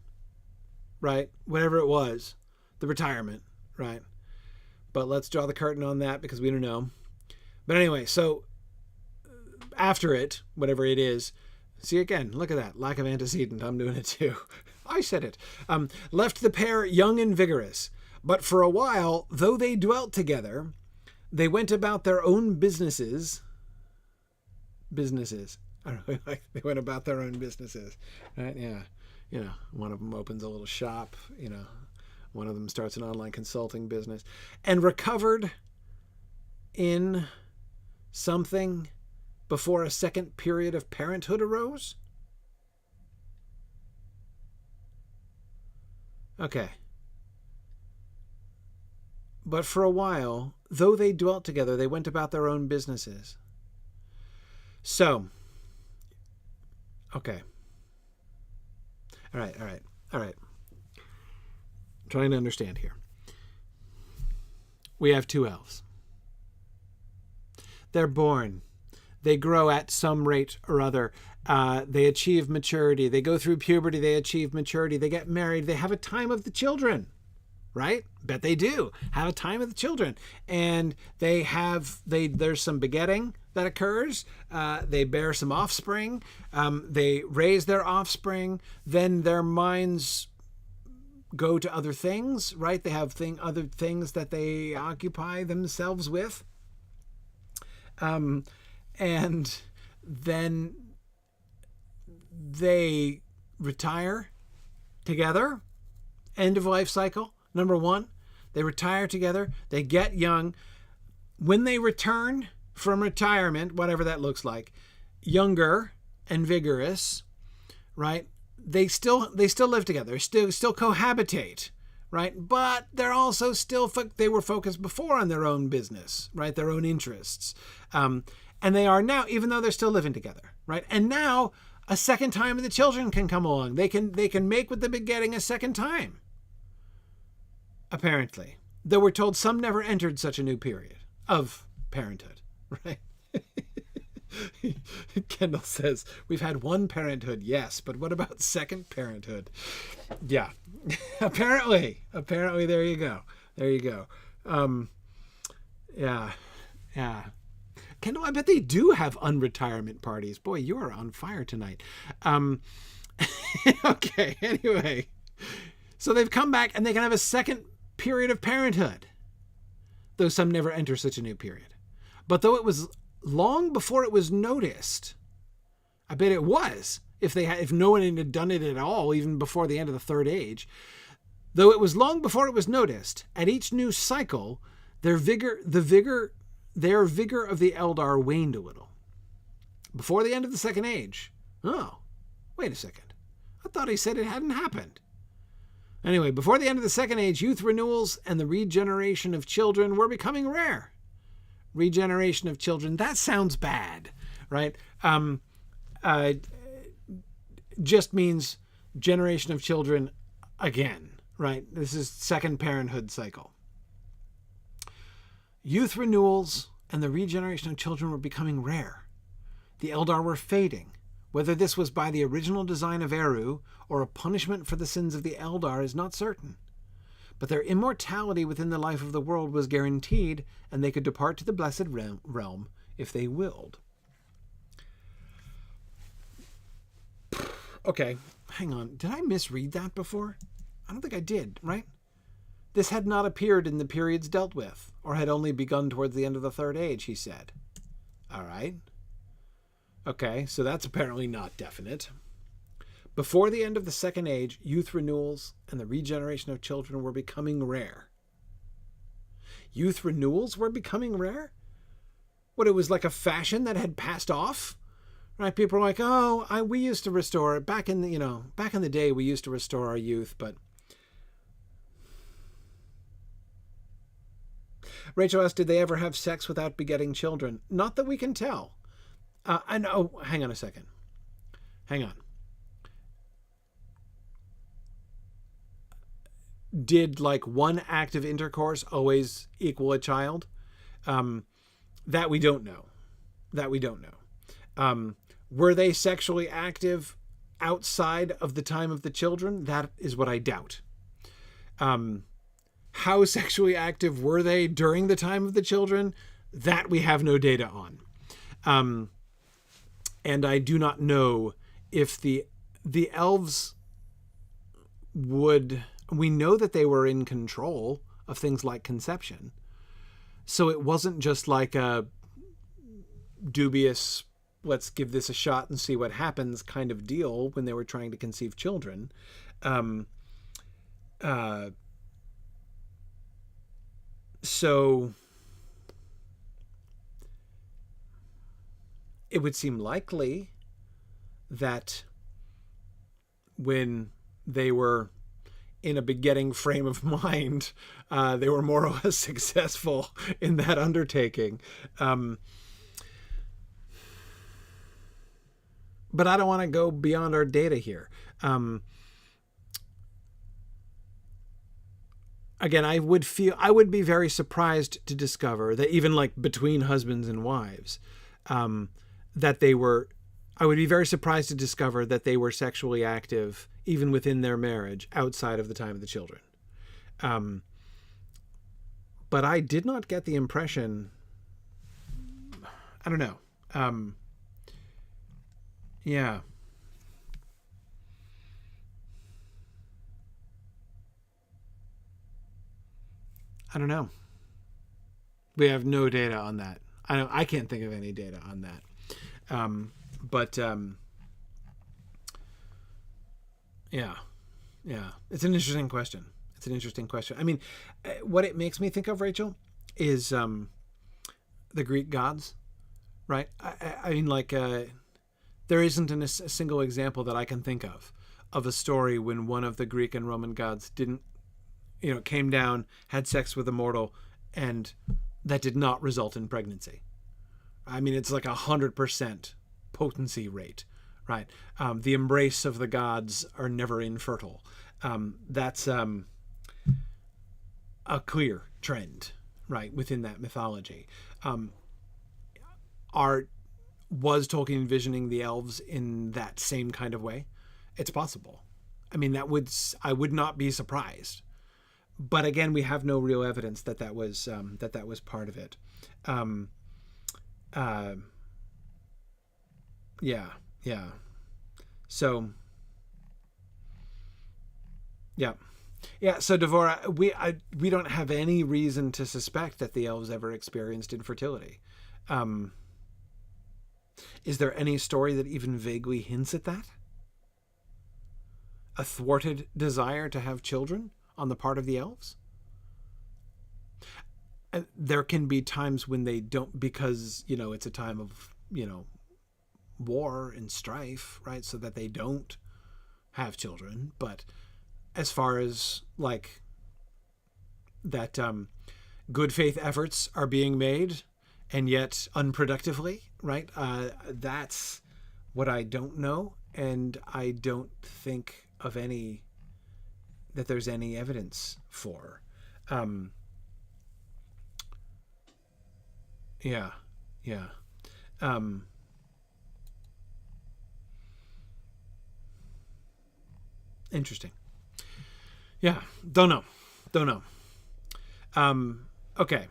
right? Whatever it was, the retirement, right? But let's draw the curtain on that because we don't know. But anyway, so after it, whatever it is, See, again, look at that. Lack of antecedent. I'm doing it too. I said it. Left the pair young and vigorous. But for a while, though they dwelt together, they went about their own businesses. I don't know, like they went about their own businesses. Right? Yeah. You know, one of them opens a little shop. You know, one of them starts an online consulting business. And recovered in something before a second period of parenthood arose? Okay. But for a while, though they dwelt together, they went about their own businesses. So, okay. All right. I'm trying to understand here. We have 2 elves. They're born. They grow at some rate or other. They achieve maturity. They go through puberty. They achieve maturity. They get married. They have a time of the children, right? Bet they do have a time of the children. And there's some begetting that occurs. They bear some offspring. They raise their offspring. Then their minds go to other things, right? They have other things that they occupy themselves with. And then they retire together. End of life cycle. Number 1, they retire together. They get young. When they return from retirement, whatever that looks like, younger and vigorous, right? They still live together. Still cohabitate, right? But they're also they were focused before on their own business, right? Their own interests. And they are now, even though they're still living together, right? And now a second time of the children can come along. They can make with the begetting a second time. Apparently. Though we're told some never entered such a new period of parenthood, right? Kendall says, we've had one parenthood, yes, but what about second parenthood? Yeah. Apparently, there you go. Yeah. Kendall, I bet they do have unretirement parties. Boy, you are on fire tonight. Okay, anyway. So they've come back and they can have a second period of parenthood, though some never enter such a new period. But though it was long before it was noticed, I bet it was, if no one had done it at all, even before the end of the Third Age, though it was long before it was noticed, at each new cycle, their vigor of the Eldar waned a little. Before the end of the Second Age. Oh, wait a second. I thought he said it hadn't happened. Anyway, before the end of the Second Age, youth renewals and the regeneration of children were becoming rare. Regeneration of children, that sounds bad, right? Just means generation of children again, right? This is second parenthood cycle. Youth renewals and the regeneration of children were becoming rare. The Eldar were fading. Whether this was by the original design of Eru or a punishment for the sins of the Eldar is not certain. But their immortality within the life of the world was guaranteed, and they could depart to the blessed realm if they willed. Okay, hang on. Did I misread that before? I don't think I did, right? This had not appeared in the periods dealt with, or had only begun towards the end of the Third Age, he said. All right. Okay, so that's apparently not definite. Before the end of the Second Age, youth renewals and the regeneration of children were becoming rare. Youth renewals were becoming rare? What, it was like a fashion that had passed off? Right? People are like, we used to restore it. Back in the day, we used to restore our youth, but... Rachel asked, did they ever have sex without begetting children? Not that we can tell. Hang on a second. Hang on. Did one act of intercourse always equal a child? That we don't know. Were they sexually active outside of the time of the children? That is what I doubt. How sexually active were they during the time of the children? That we have no data on. And I do not know if the elves would, we know that they were in control of things like conception. So it wasn't just like a dubious, let's give this a shot and see what happens kind of deal when they were trying to conceive children. So it would seem likely that when they were in a begetting frame of mind, they were more or less successful in that undertaking. But I don't want to go beyond our data here. Again, I would be very surprised to discover that even like between husbands and wives, that they were, I would be very surprised to discover that they were sexually active even within their marriage outside of the time of the children. But I did not get the impression, I don't know. Yeah. I don't know. We have no data on that. I can't think of any data on that. Yeah. It's an interesting question. I mean, what it makes me think of, Rachel, is the Greek gods, right? I mean, like, there isn't a single example that I can think of a story when one of the Greek and Roman gods didn't, came down, had sex with a mortal, and that did not result in pregnancy. I mean, it's like 100% potency rate, right? The embrace of the gods are never infertile. That's a clear trend, right, within that mythology. Was Tolkien envisioning the elves in that same kind of way? It's possible. I mean, I would not be surprised. But again, we have no real evidence that was part of it. Yeah. So, yeah. So Devora, we don't have any reason to suspect that the elves ever experienced infertility. Is there any story that even vaguely hints at that? A thwarted desire to have children on the part of the elves? There can be times when they don't, because, it's a time of, war and strife, right? So that they don't have children. But as far as like that, good faith efforts are being made and yet unproductively, right? That's what I don't know. And I don't think of any that there's any evidence for. Yeah. Interesting. Yeah. Don't know. Okay.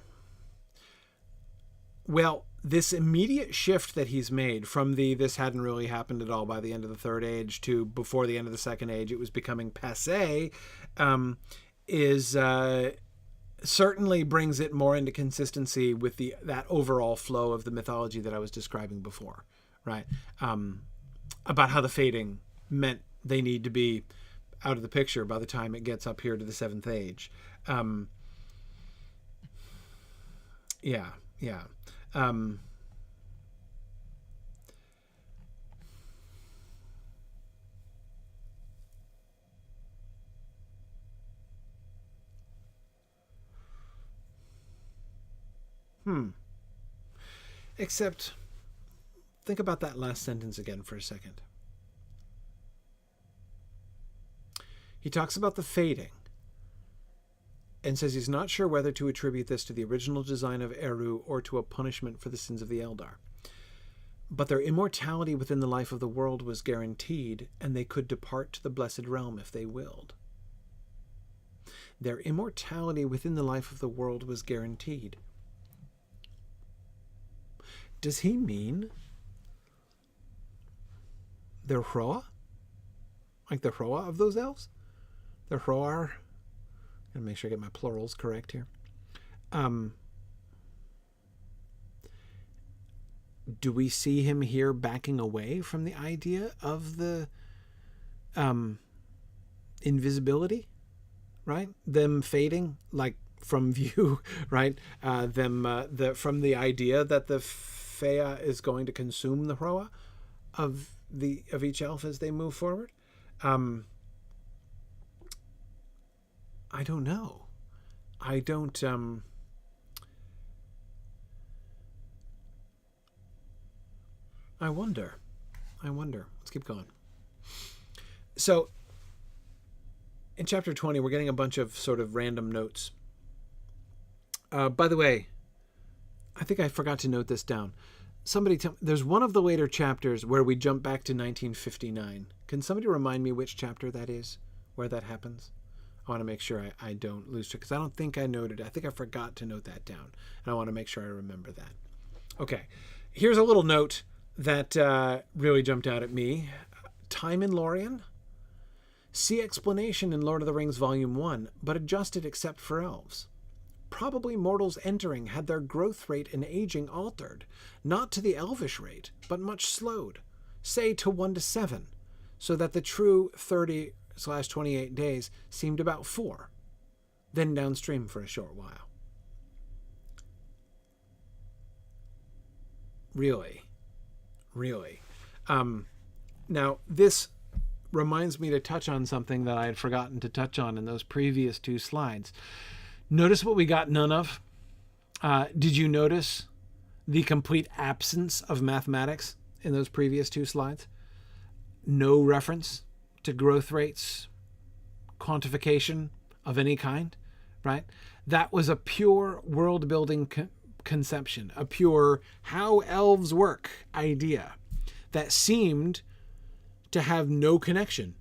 Well, this immediate shift that he's made from this hadn't really happened at all by the end of the Third Age to before the end of the Second Age, it was becoming passé, is certainly brings it more into consistency with that overall flow of the mythology that I was describing before, right? About how the fating meant they need to be out of the picture by the time it gets up here to the Seventh Age. Yeah. Except, think about that last sentence again for a second. He talks about the fading and says he's not sure whether to attribute this to the original design of Eru or to a punishment for the sins of the Eldar. But their immortality within the life of the world was guaranteed, and they could depart to the blessed realm if they willed. Their immortality within the life of the world was guaranteed. Does he mean They're Hroa? Like the Hroa of those elves? The Hroar? Gotta make sure I get my plurals correct here. Do we see him here backing away from the idea of the invisibility, right? Them fading, like from view, right? From the idea that the Fea is going to consume the Hroa of each elf as they move forward. I don't know. I don't. I wonder. Let's keep going. So, in chapter 20, we're getting a bunch of sort of random notes. By the way, I think I forgot to note this down. Somebody tell me, there's one of the later chapters where we jump back to 1959. Can somebody remind me which chapter that is, where that happens? I want to make sure I don't lose track, because I don't think I noted it. I think I forgot to note that down, and I want to make sure I remember that. Okay, here's a little note that really jumped out at me. Time in Lorien? See explanation in Lord of the Rings Volume 1, but adjusted except for elves. Probably mortals entering had their growth rate and aging altered, not to the Elvish rate, but much slowed, say to 1 to 7, so that the true 30/28 days seemed about 4, then downstream for a short while. Really? Now, this reminds me to touch on something that I had forgotten to touch on in those previous 2 slides. Notice what we got none of. Did you notice the complete absence of mathematics in those previous 2 slides? No reference to growth rates, quantification of any kind, right? That was a pure world-building conception, a pure how elves work idea that seemed to have no connection.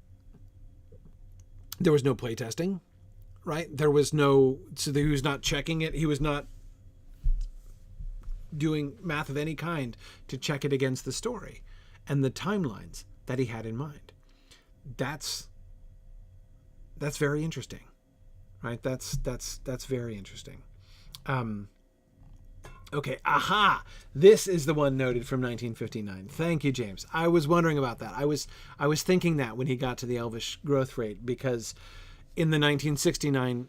There was no playtesting, right? There was no, so he was not checking it. He was not doing math of any kind to check it against the story and the timelines that he had in mind. That's very interesting, right? That's very interesting. Okay, aha! This is the one noted from 1959. Thank you, James. I was wondering about that. I was thinking that when he got to the Elvish growth rate, because in the 1969,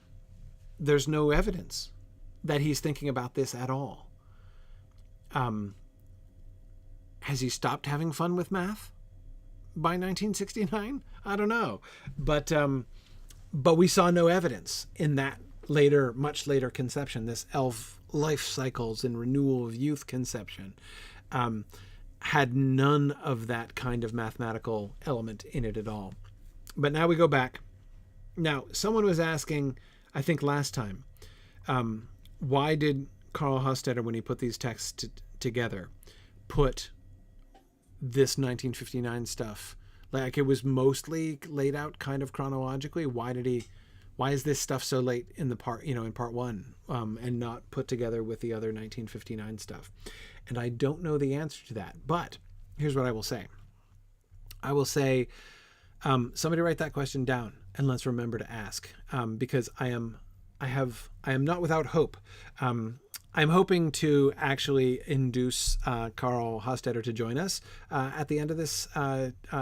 there's no evidence that he's thinking about this at all. Has he stopped having fun with math by 1969? I don't know, but we saw no evidence in that later, much later conception, this elf life cycles and renewal of youth conception, had none of that kind of mathematical element in it at all. But now we go back. Now, someone was asking, I think last time, why did Karl Hostetter, when he put these texts together, put this 1959 stuff, like it was mostly laid out kind of chronologically? Why is this stuff so late in the part, in part 1, and not put together with the other 1959 stuff? And I don't know the answer to that, but here's what I will say. I will say, somebody write that question down and let's remember to ask, because I am not without hope. I'm hoping to actually induce Karl Hostetter to join us at the end of this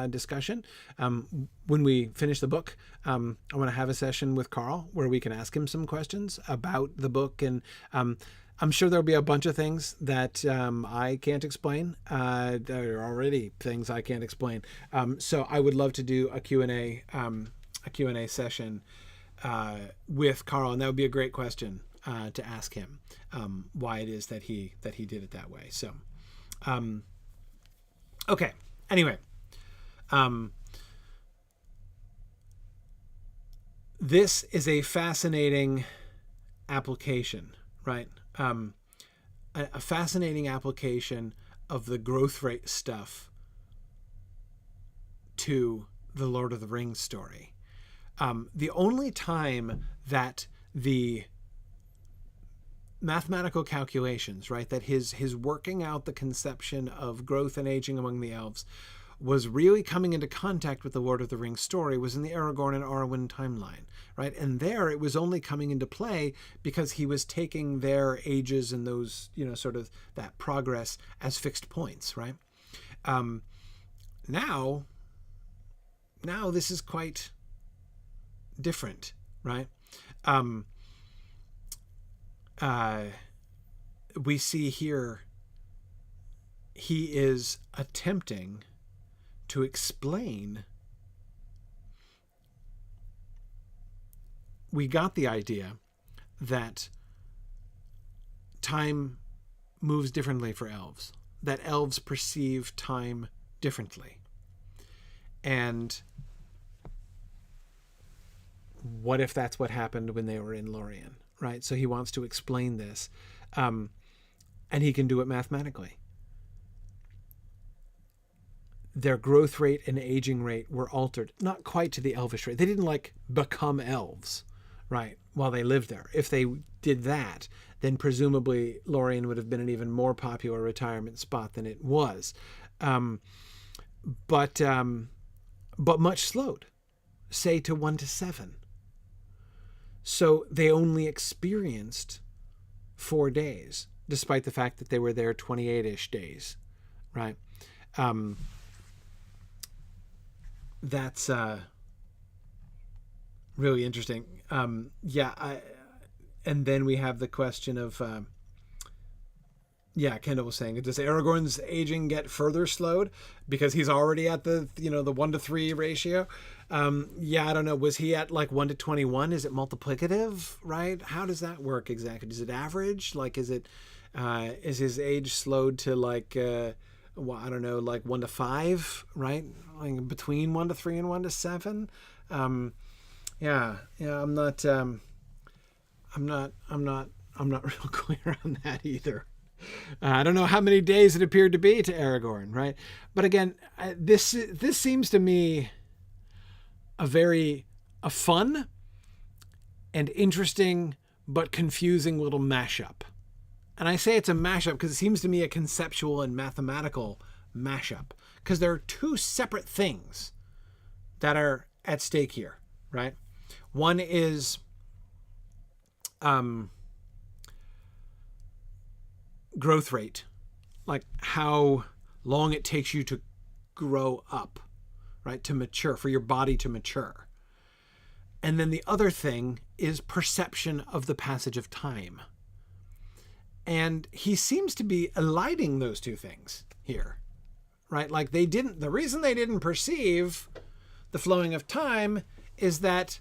discussion. When we finish the book, I want to have a session with Karl where we can ask him some questions about the book. And I'm sure there'll be a bunch of things that I can't explain. There are already things I can't explain. So I would love to do a Q&A session with Karl, and that would be a great question to ask him, why it is that he did it that way. So, okay. Anyway, this is a fascinating application, right? A fascinating application of the growth rate stuff to the Lord of the Rings story. The only time that the mathematical calculations, right, that his working out the conception of growth and aging among the elves was really coming into contact with the Lord of the Rings story was in the Aragorn and Arwen timeline, right? And there it was only coming into play because he was taking their ages and those, sort of that progress as fixed points, right? Now this is quite different, right? We see here he is attempting to explain. We got the idea that time moves differently for elves, that elves perceive time differently. And what if that's what happened when they were in Lorien, right? So he wants to explain this, and he can do it mathematically. Their growth rate and aging rate were altered, not quite to the elvish rate. They didn't become elves, right, while they lived there. If they did that, then presumably Lorien would have been an even more popular retirement spot than it was. But much slowed, say to 1 to 7. So they only experienced 4 days, despite the fact that they were there 28-ish days, right? That's really interesting. And then we have the question of, Kendall was saying, does Aragorn's aging get further slowed because he's already at the 1 to 3 ratio? I don't know. Was he at 1 to 21? Is it multiplicative, right? How does that work exactly? Is it average? Is his age slowed to I don't know, 1 to 5, right? Between 1 to 3 and 1 to 7. I'm not real clear on that either. I don't know how many days it appeared to be to Aragorn, right? But again, this seems to me a fun and interesting but confusing little mashup. And I say it's a mashup because it seems to me a conceptual and mathematical mashup, because there are two separate things that are at stake here, right? One is growth rate, how long it takes you to grow up, right? To mature, for your body to mature. And then the other thing is perception of the passage of time. And he seems to be eliding those two things here, right? The reason they didn't perceive the flowing of time is that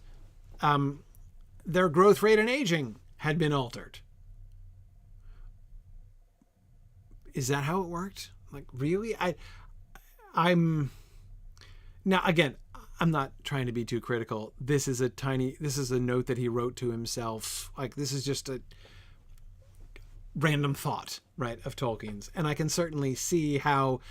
their growth rate and aging had been altered. Is that how it worked? Really? I'm now, again, I'm not trying to be too critical. This is a note that he wrote to himself. This is just a random thought, right, of Tolkien's. And I can certainly see how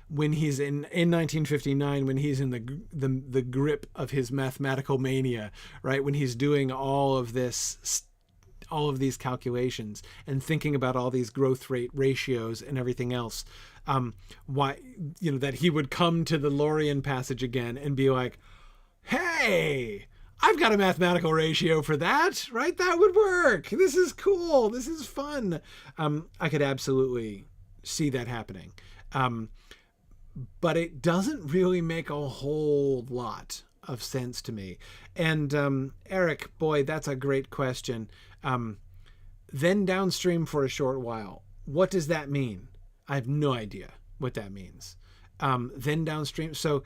when he's in 1959, when he's in the grip of his mathematical mania, right, when he's doing all of these calculations and thinking about all these growth rate ratios and everything else, why, that he would come to the Lorien passage again and be like, hey, I've got a mathematical ratio for that, right? That would work. This is cool. This is fun. I could absolutely see that happening. But it doesn't really make a whole lot of sense to me. And Eric, boy, that's a great question. Then downstream for a short while. What does that mean? I have no idea what that means. Then downstream. So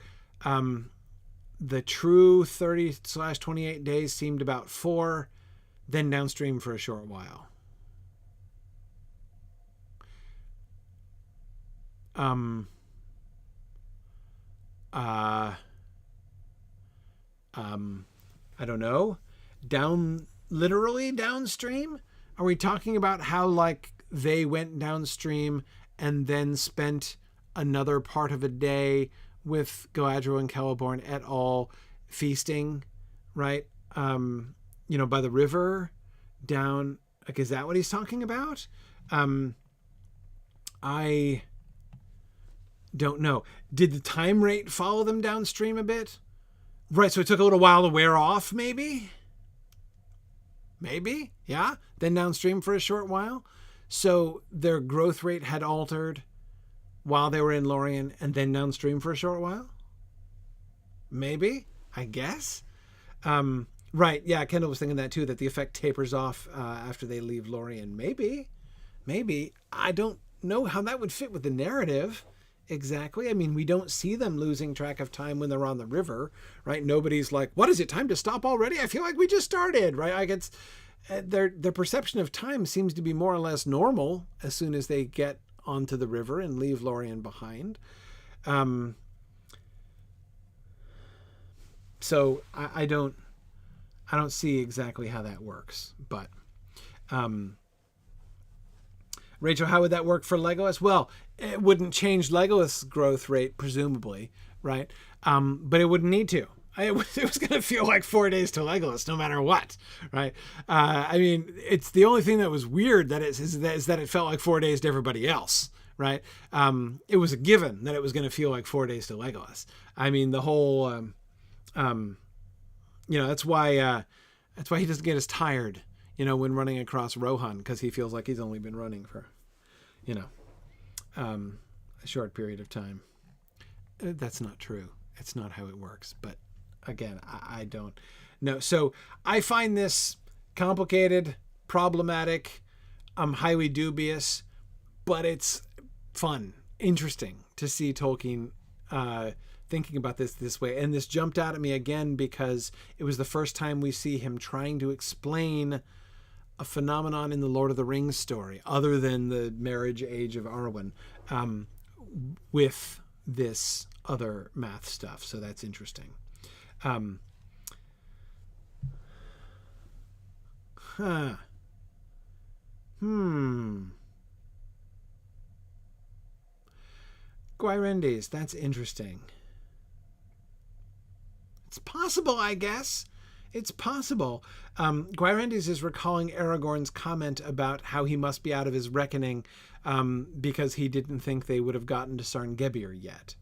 the true 30/28 days seemed about 4, then downstream for a short while. I don't know. Literally downstream? Are we talking about how they went downstream and then spent another part of a day with Galadriel and Celeborn et al. Feasting, right? By the river down. Is that what he's talking about? Don't know. Did the time rate follow them downstream a bit? Right, so it took a little while to wear off, maybe? Maybe, yeah? Then downstream for a short while? So their growth rate had altered while they were in Lorien and then downstream for a short while? Maybe, I guess. Right, yeah, Kendall was thinking that too, that the effect tapers off after they leave Lorien. Maybe. I don't know how that would fit with the narrative exactly. I mean, we don't see them losing track of time when they're on the river, right? Nobody's like, what is it, time to stop already? I feel like we just started, right? Like it's their perception of time seems to be more or less normal as soon as they get onto the river and leave Lorien behind. So I don't see exactly how that works, but Rachel, how would that work for Legolas? Well, it wouldn't change Legolas' growth rate, presumably, right? But it wouldn't need to. It was going to feel like 4 days to Legolas, no matter what, right? I mean, it's the only thing that was weird that is that it felt like 4 days to everybody else, right? It was a given that it was going to feel like 4 days to Legolas. I mean, the whole, that's why he doesn't get as tired, when running across Rohan, because he feels like he's only been running for, a short period of time. That's not true. It's not how it works. But again, I don't know. So I find this complicated, problematic. I'm highly dubious, but it's fun, interesting to see Tolkien thinking about this way. And this jumped out at me again because it was the first time we see him trying to explain a phenomenon in the Lord of the Rings story, other than the marriage age of Arwen, with this other math stuff. So that's interesting. Guirendes, that's interesting. It's possible, I guess. It's possible. Guirendes is recalling Aragorn's comment about how he must be out of his reckoning because he didn't think they would have gotten to Sarngebir yet.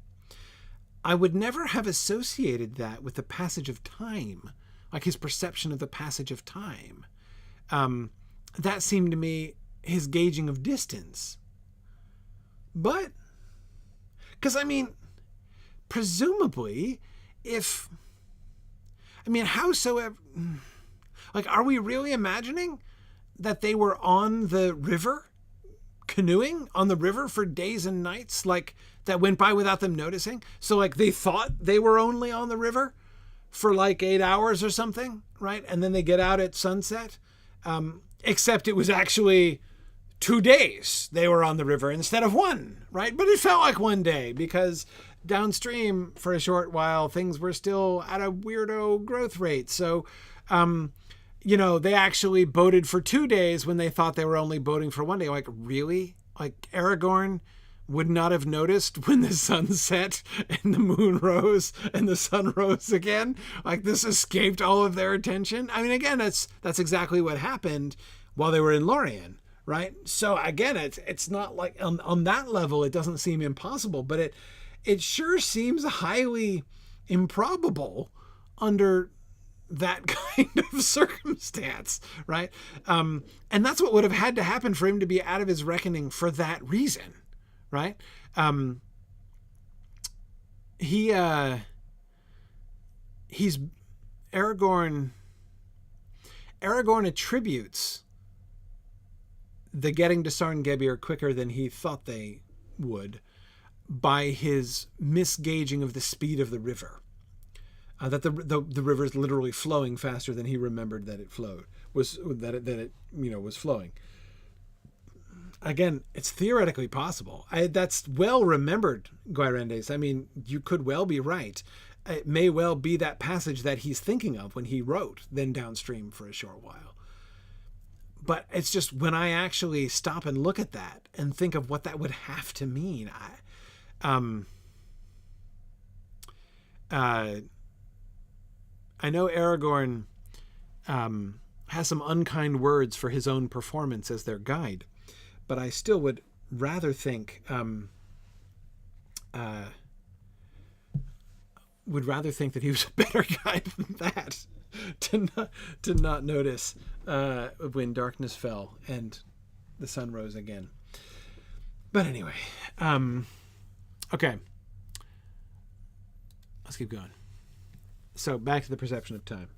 I would never have associated that with the passage of time, like his perception of the passage of time. That seemed to me his gauging of distance. But, because presumably, howsoever, are we really imagining that they were on the river, canoeing on the river for days and nights, that went by without them noticing? So they thought they were only on the river for 8 hours or something, right? And then they get out at sunset, except it was actually 2 days they were on the river instead of 1, right? But it felt like 1 day because downstream for a short while things were still at a weirdo growth rate. So they actually boated for 2 days when they thought they were only boating for 1 day. Really? Aragorn would not have noticed when the sun set and the moon rose and the sun rose again? This escaped all of their attention? Again, that's exactly what happened while they were in Lorien, right? So again, it's not on that level it doesn't seem impossible, but it sure seems highly improbable under that kind of circumstance, right? And that's what would have had to happen for him to be out of his reckoning for that reason, right? Aragorn attributes the getting to Sarngebir quicker than he thought they would by his misgauging of the speed of the river. That the river is literally flowing faster than he remembered that it flowed, was flowing. Again, it's theoretically possible. That's well remembered, Guirendes. You could well be right. It may well be that passage that he's thinking of when he wrote, then downstream for a short while. But it's just when I actually stop and look at that and think of what that would have to mean, I know Aragorn has some unkind words for his own performance as their guide, but I still would rather think would rather think that he was a better guy than that, to not notice when darkness fell and the sun rose again. But anyway, okay, let's keep going. So back to the perception of time.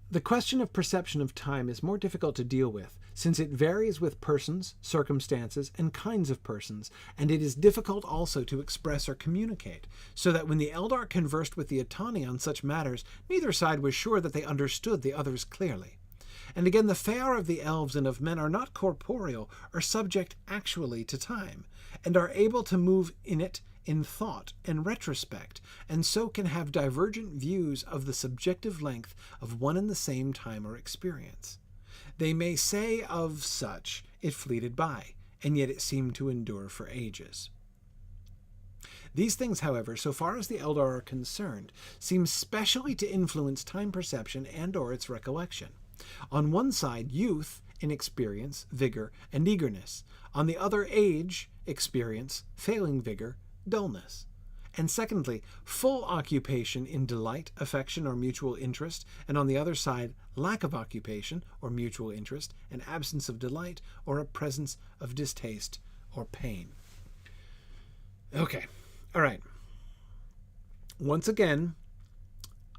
The question of perception of time is more difficult to deal with, since it varies with persons, circumstances, and kinds of persons, and it is difficult also to express or communicate, so that when the Eldar conversed with the Etani on such matters, neither side was sure that they understood the others clearly. And again, the Fear of the elves and of men are not corporeal or subject actually to time, and are able to move in it in thought and retrospect, and so can have divergent views of the subjective length of one and the same time or experience. They may say of such, it fleeted by, and yet it seemed to endure for ages. These things, however, so far as the Eldar are concerned, seem specially to influence time perception and or its recollection. On one side, youth, inexperience, vigor, and eagerness. On the other, age, experience, failing vigor, dullness. And secondly, full occupation in delight, affection, or mutual interest, and on the other side, lack of occupation or mutual interest, an absence of delight, or a presence of distaste or pain. Okay, all right. Once again,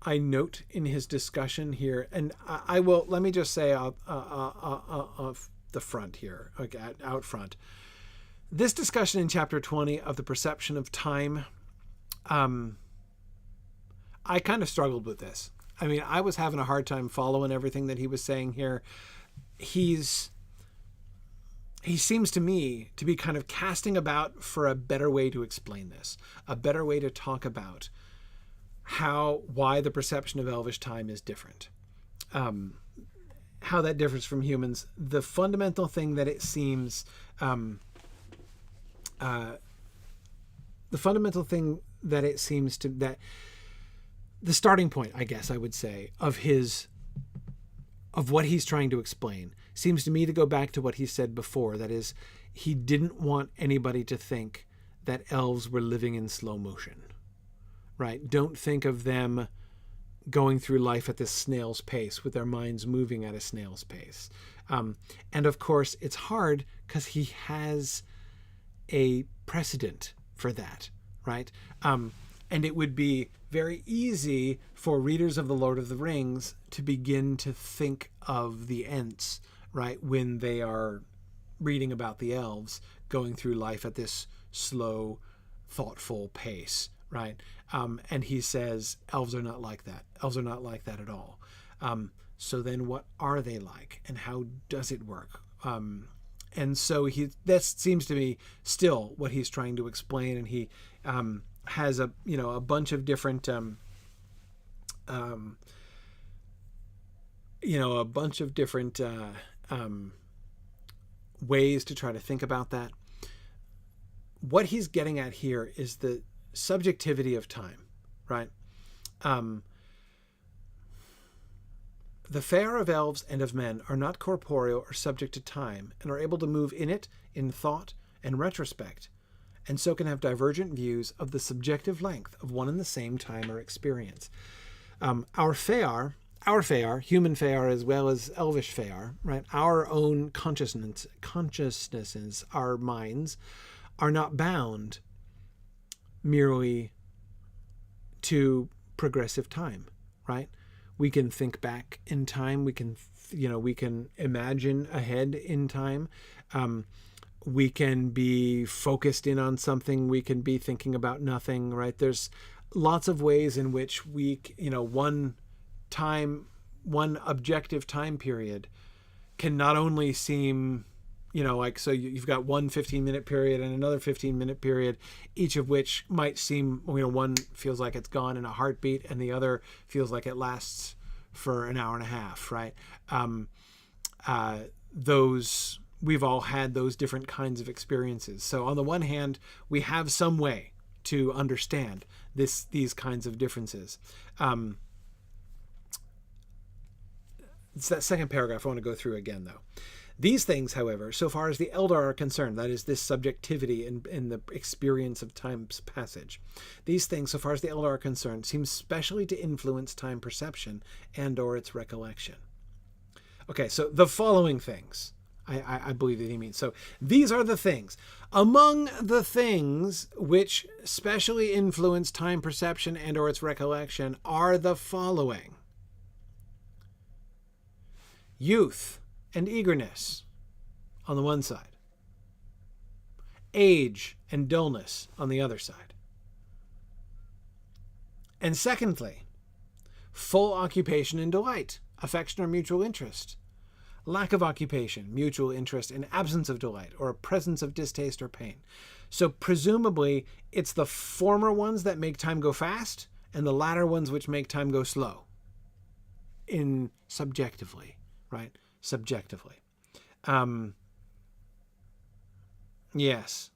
I note in his discussion here, and I will, let me just say off the front here, okay, out front. This discussion in chapter 20 of the perception of time, I kind of struggled with this. I mean, I was having a hard time following everything that he was saying here. He seems to me to be kind of casting about for a better way to explain this, a better way to talk about why the perception of Elvish time is different, how that differs from humans. The fundamental thing that it seems, the starting point, I guess I would say, of what he's trying to explain seems to me to go back to what he said before. That is, he didn't want anybody to think that elves were living in slow motion, right? Don't think of them going through life at this snail's pace with their minds moving at a snail's pace. And of course, it's hard because he has a precedent for that, right? And it would be very easy for readers of The Lord of the Rings to begin to think of the Ents, right, when they are reading about the elves going through life at this slow, thoughtful pace, right? And he says, elves are not like that. Elves are not like that at all. So then what are they like, and how does it work? And so that seems to me still what he's trying to explain. And he has a bunch of different ways to try to think about that. What he's getting at here is the subjectivity of time, right? The fair of elves and of men are not corporeal or subject to time, and are able to move in it in thought and retrospect, and so can have divergent views of the subjective length of one and the same time or experience. Our fair, human fair as well as elvish fair, right? Our own consciousnesses, our minds, are not bound merely to progressive time, right? We can think back in time. We can imagine ahead in time. We can be focused in on something. We can be thinking about nothing, right? There's lots of ways in which one objective time period can not only seem, so you've got one 15-minute period and another 15-minute period, each of which might seem, one feels like it's gone in a heartbeat and the other feels like it lasts for an hour and a half, right? We've all had those different kinds of experiences. So on the one hand, we have some way to understand these kinds of differences. It's that second paragraph I want to go through again, though. These things, however, so far as the Eldar are concerned, that is this subjectivity in the experience of time's passage, these things, so far as the Eldar are concerned, seem specially to influence time perception and or its recollection. Okay, so the following things I believe that he means. So these are the things. Among the things which specially influence time perception and or its recollection are the following: youth and eagerness on the one side, age and dullness on the other side. And secondly, full occupation and delight, affection or mutual interest, lack of occupation, mutual interest, and absence of delight, or a presence of distaste or pain. So presumably it's the former ones that make time go fast and the latter ones which make time go slow. In subjectively, right? Subjectively. Yes.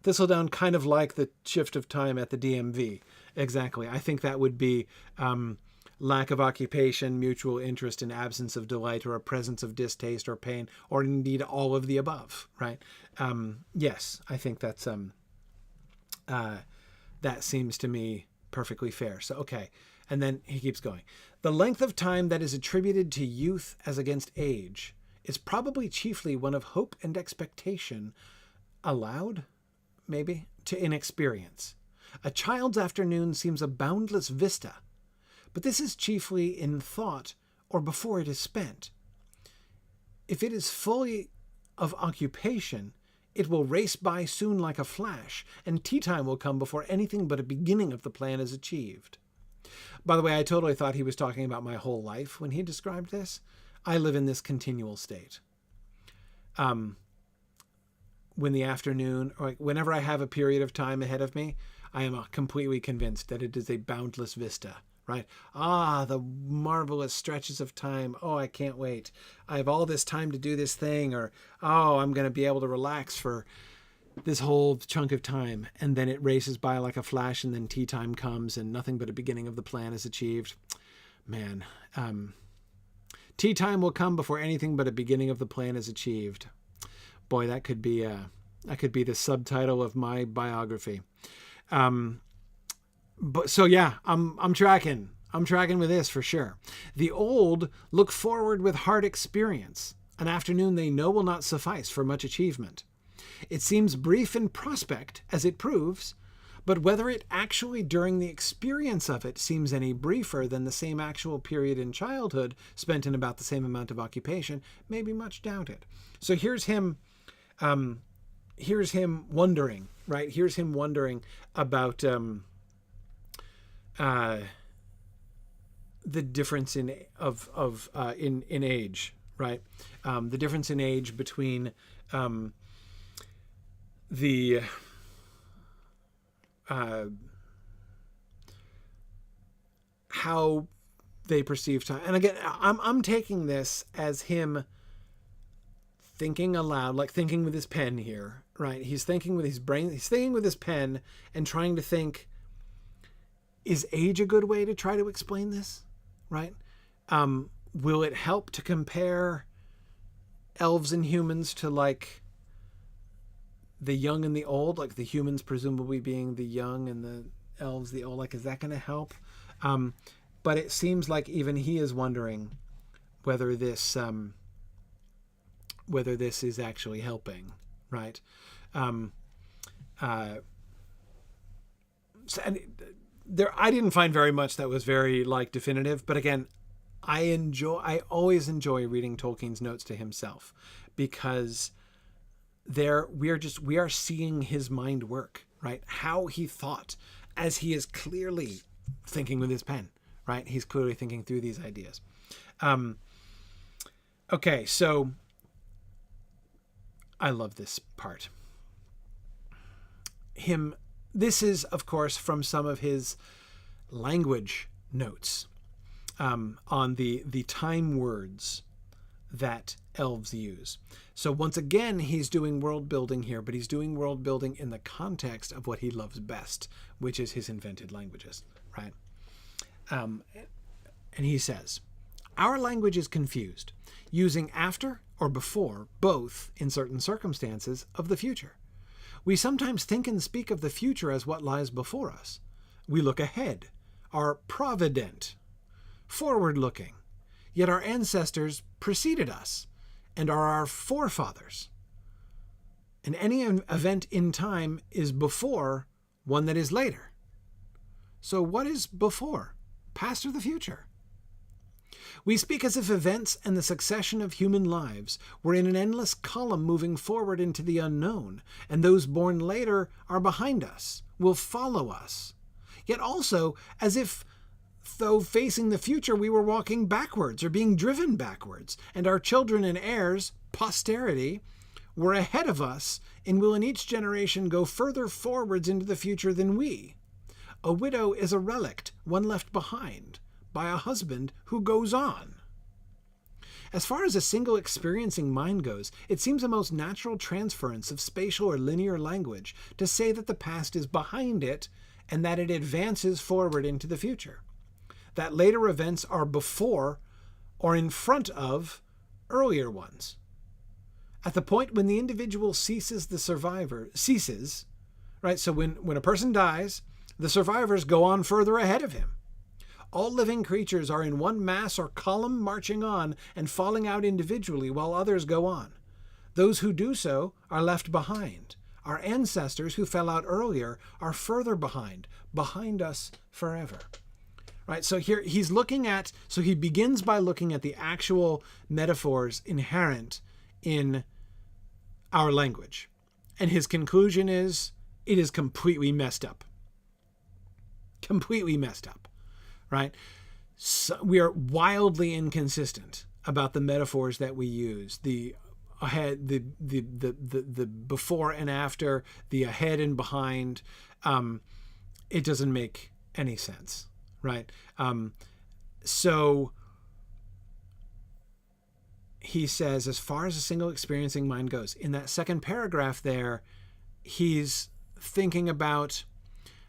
Thistledown, kind of like the shift of time at the DMV. Exactly. I think that would be lack of occupation, mutual interest, and absence of delight, or a presence of distaste or pain, or indeed all of the above, right? Yes, I think that's that seems to me perfectly fair. So, okay. And then he keeps going. The length of time that is attributed to youth as against age is probably chiefly one of hope and expectation allowed, maybe, to inexperience. A child's afternoon seems a boundless vista, but this is chiefly in thought or before it is spent. If it is fully of occupation, it will race by soon like a flash, and tea time will come before anything but a beginning of the plan is achieved. By the way, I totally thought he was talking about my whole life when he described this. I live in this continual state. When the afternoon, or whenever I have a period of time ahead of me, I am completely convinced that it is a boundless vista, right? The marvelous stretches of time. Oh, I can't wait. I have all this time to do this thing, or, I'm going to be able to relax for this whole chunk of time. And then it races by like a flash, and then tea time comes and nothing but a beginning of the plan is achieved. Man, tea time will come before anything but a beginning of the plan is achieved. Boy, that could be the subtitle of my biography. But so yeah, I'm tracking with this for sure. The old look forward with hard experience, an afternoon they know will not suffice for much achievement. It seems brief in prospect, as it proves, but whether it actually during the experience of it seems any briefer than the same actual period in childhood spent in about the same amount of occupation may be much doubted. So here's him wondering, right? Here's him wondering about the difference in age, right? The difference in age between how they perceive time. And again, I'm taking this as him thinking aloud, like thinking with his pen here, right? He's thinking with his brain, he's thinking with his pen and trying to think, is age a good way to try to explain this, right? Will it help to compare elves and humans to like the young and the old, like the humans presumably being the young and the elves the old? Like, is that going to help? But it seems like even he is wondering whether this is actually helping, right? I didn't find very much that was very like definitive, but again, I always enjoy reading Tolkien's notes to himself, because we are seeing his mind work, right? How he thought, as he is clearly thinking with his pen, right? He's clearly thinking through these ideas. Okay, so I love this part. This is, of course, from some of his language notes on the time words that elves use. So once again, he's doing world building here, but he's doing world building in the context of what he loves best, which is his invented languages, right? And he says, our language is confused, using after or before, both, in certain circumstances, of the future. We sometimes think and speak of the future as what lies before us. We look ahead, are provident, forward-looking, yet our ancestors preceded us and are our forefathers. And any event in time is before one that is later. So what is before? Past or the future? We speak as if events and the succession of human lives were in an endless column moving forward into the unknown, and those born later are behind us, will follow us. Yet also as if, though facing the future, we were walking backwards or being driven backwards, and our children and heirs, posterity, were ahead of us and will in each generation go further forwards into the future than we. A widow is a relict, one left behind, by a husband who goes on. As far as a single experiencing mind goes, it seems a most natural transference of spatial or linear language to say that the past is behind it and that it advances forward into the future. That later events are before or in front of earlier ones. At the point when the individual ceases, the survivor ceases, right? So when a person dies, the survivors go on further ahead of him. All living creatures are in one mass or column marching on and falling out individually while others go on. Those who do so are left behind. Our ancestors who fell out earlier are further behind us forever. Right? So here he's looking at, so he begins by looking at the actual metaphors inherent in our language. And his conclusion is, it is completely messed up. Completely messed up. Right? So we are wildly inconsistent about the metaphors that we use. The ahead, the before and after, the ahead and behind. It doesn't make any sense. Right? So he says, as far as a single experiencing mind goes, in that second paragraph there, he's thinking about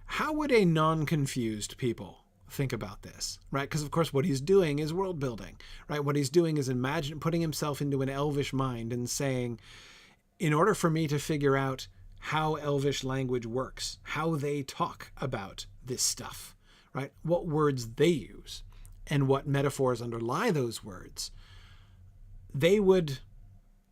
how would a non-confused people think about this, right? Because of course what he's doing is world building, right? What he's doing is putting himself into an Elvish mind and saying, in order for me to figure out how Elvish language works, how they talk about this stuff, right? What words they use and what metaphors underlie those words, they would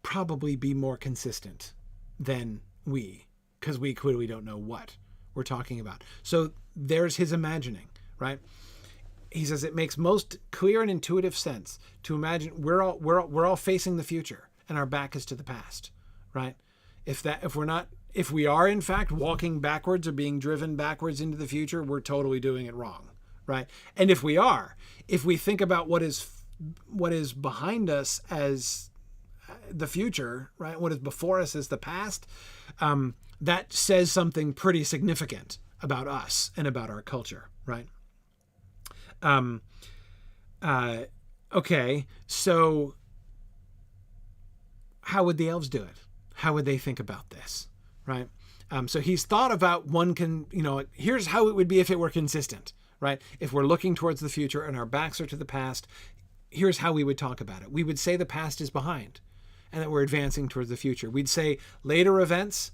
probably be more consistent than we, because we clearly don't know what we're talking about. So there's his imagining, right? He says it makes most clear and intuitive sense to imagine we're all facing the future and our back is to the past, right? If we are in fact walking backwards or being driven backwards into the future, we're totally doing it wrong, right? And if we think about what is behind us as the future, right? What is before us as the past, that says something pretty significant about us and about our culture, right? Okay, so how would the elves do it? How would they think about this, right? So he's thought about here's how it would be if it were consistent, right? If we're looking towards the future and our backs are to the past, here's how we would talk about it. We would say the past is behind and that we're advancing towards the future. We'd say later events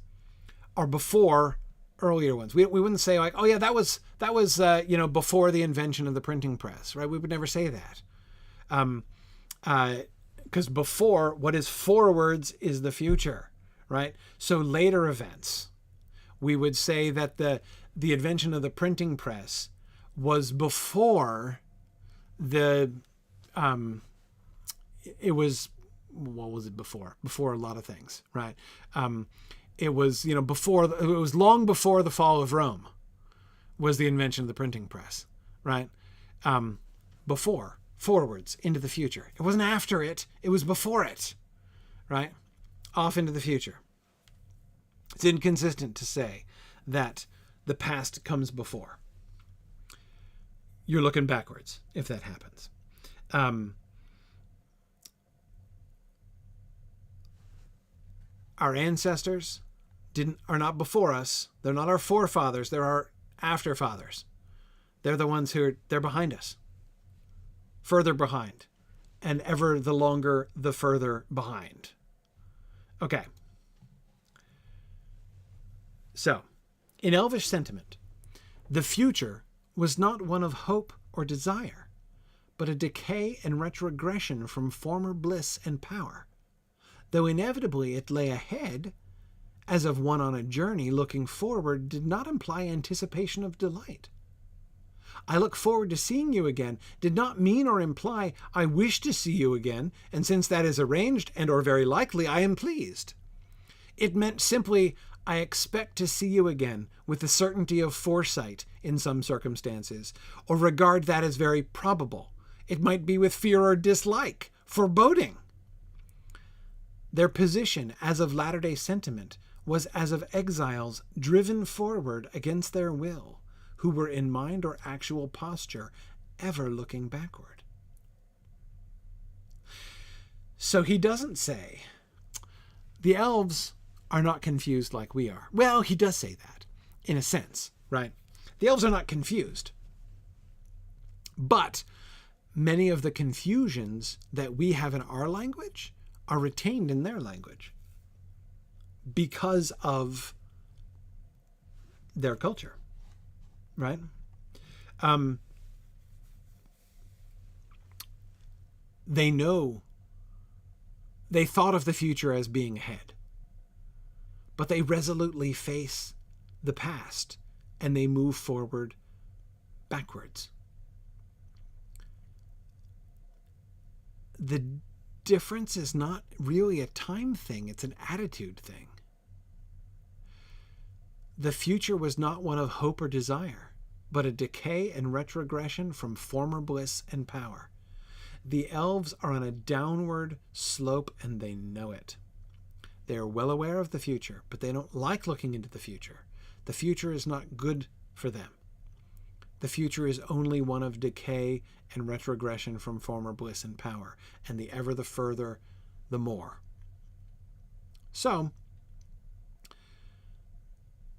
are before earlier ones. We wouldn't say like, oh yeah, that was before the invention of the printing press, right? We would never say that. Because before, what is forwards is the future, right? So later events, we would say that the invention of the printing press was before what was it before? Before a lot of things, right? It was, it was long before the fall of Rome was the invention of the printing press, right? Before, forwards, into the future. It wasn't after it, it was before it, right? Off into the future. It's inconsistent to say that the past comes before. You're looking backwards if that happens. Our ancestors are not before us. They're not our forefathers. They're our afterfathers. They're the ones they're behind us, further behind. and ever the longer the further behind. Okay. So, in Elvish sentiment, the future was not one of hope or desire, but a decay and retrogression from former bliss and power, though inevitably it lay ahead, as of one on a journey. Looking forward did not imply anticipation of delight. I look forward to seeing you again did not mean or imply I wish to see you again, and since that is arranged and or very likely, I am pleased. It meant simply, I expect to see you again with the certainty of foresight in some circumstances, or regard that as very probable. It might be with fear or dislike, foreboding. Their position as of latter-day sentiment was as of exiles driven forward against their will, who were in mind or actual posture ever looking backward. So he doesn't say, the elves are not confused like we are. Well, he does say that, in a sense, right? The elves are not confused. But many of the confusions that we have in our language are retained in their language because of their culture, right? They thought of the future as being ahead, but they resolutely face the past and they move forward backwards. The difference is not really a time thing, it's an attitude thing. The future was not one of hope or desire, but a decay and retrogression from former bliss and power. The elves are on a downward slope and they know it. They are well aware of the future, but they don't like looking into the future. The future is not good for them. The future is only one of decay and retrogression from former bliss and power, and the ever the further, the more. So,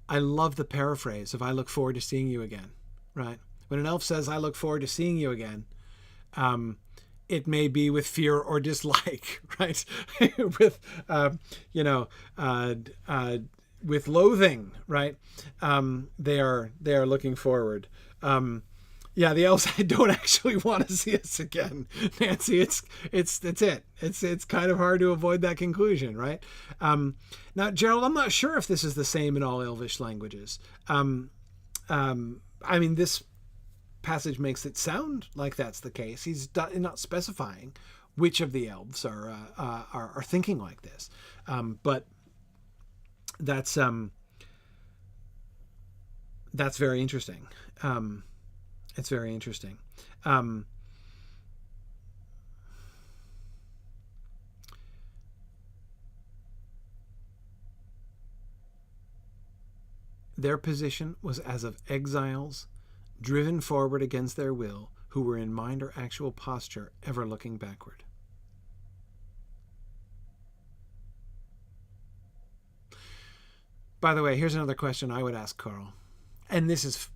I love the paraphrase of I look forward to seeing you again, right? When an elf says, I look forward to seeing you again, it may be with fear or dislike, right? with, with loathing, right? They are looking forward. Yeah, the elves don't actually want to see us again, Nancy. It's it. It's kind of hard to avoid that conclusion, right? Now, Gerald, I'm not sure if this is the same in all Elvish languages. This passage makes it sound like that's the case. He's not specifying which of the elves are thinking like this, but that's very interesting. It's very interesting. Their position was as of exiles, driven forward against their will, who were in mind or actual posture ever looking backward. By the way, here's another question I would ask Carl. And this is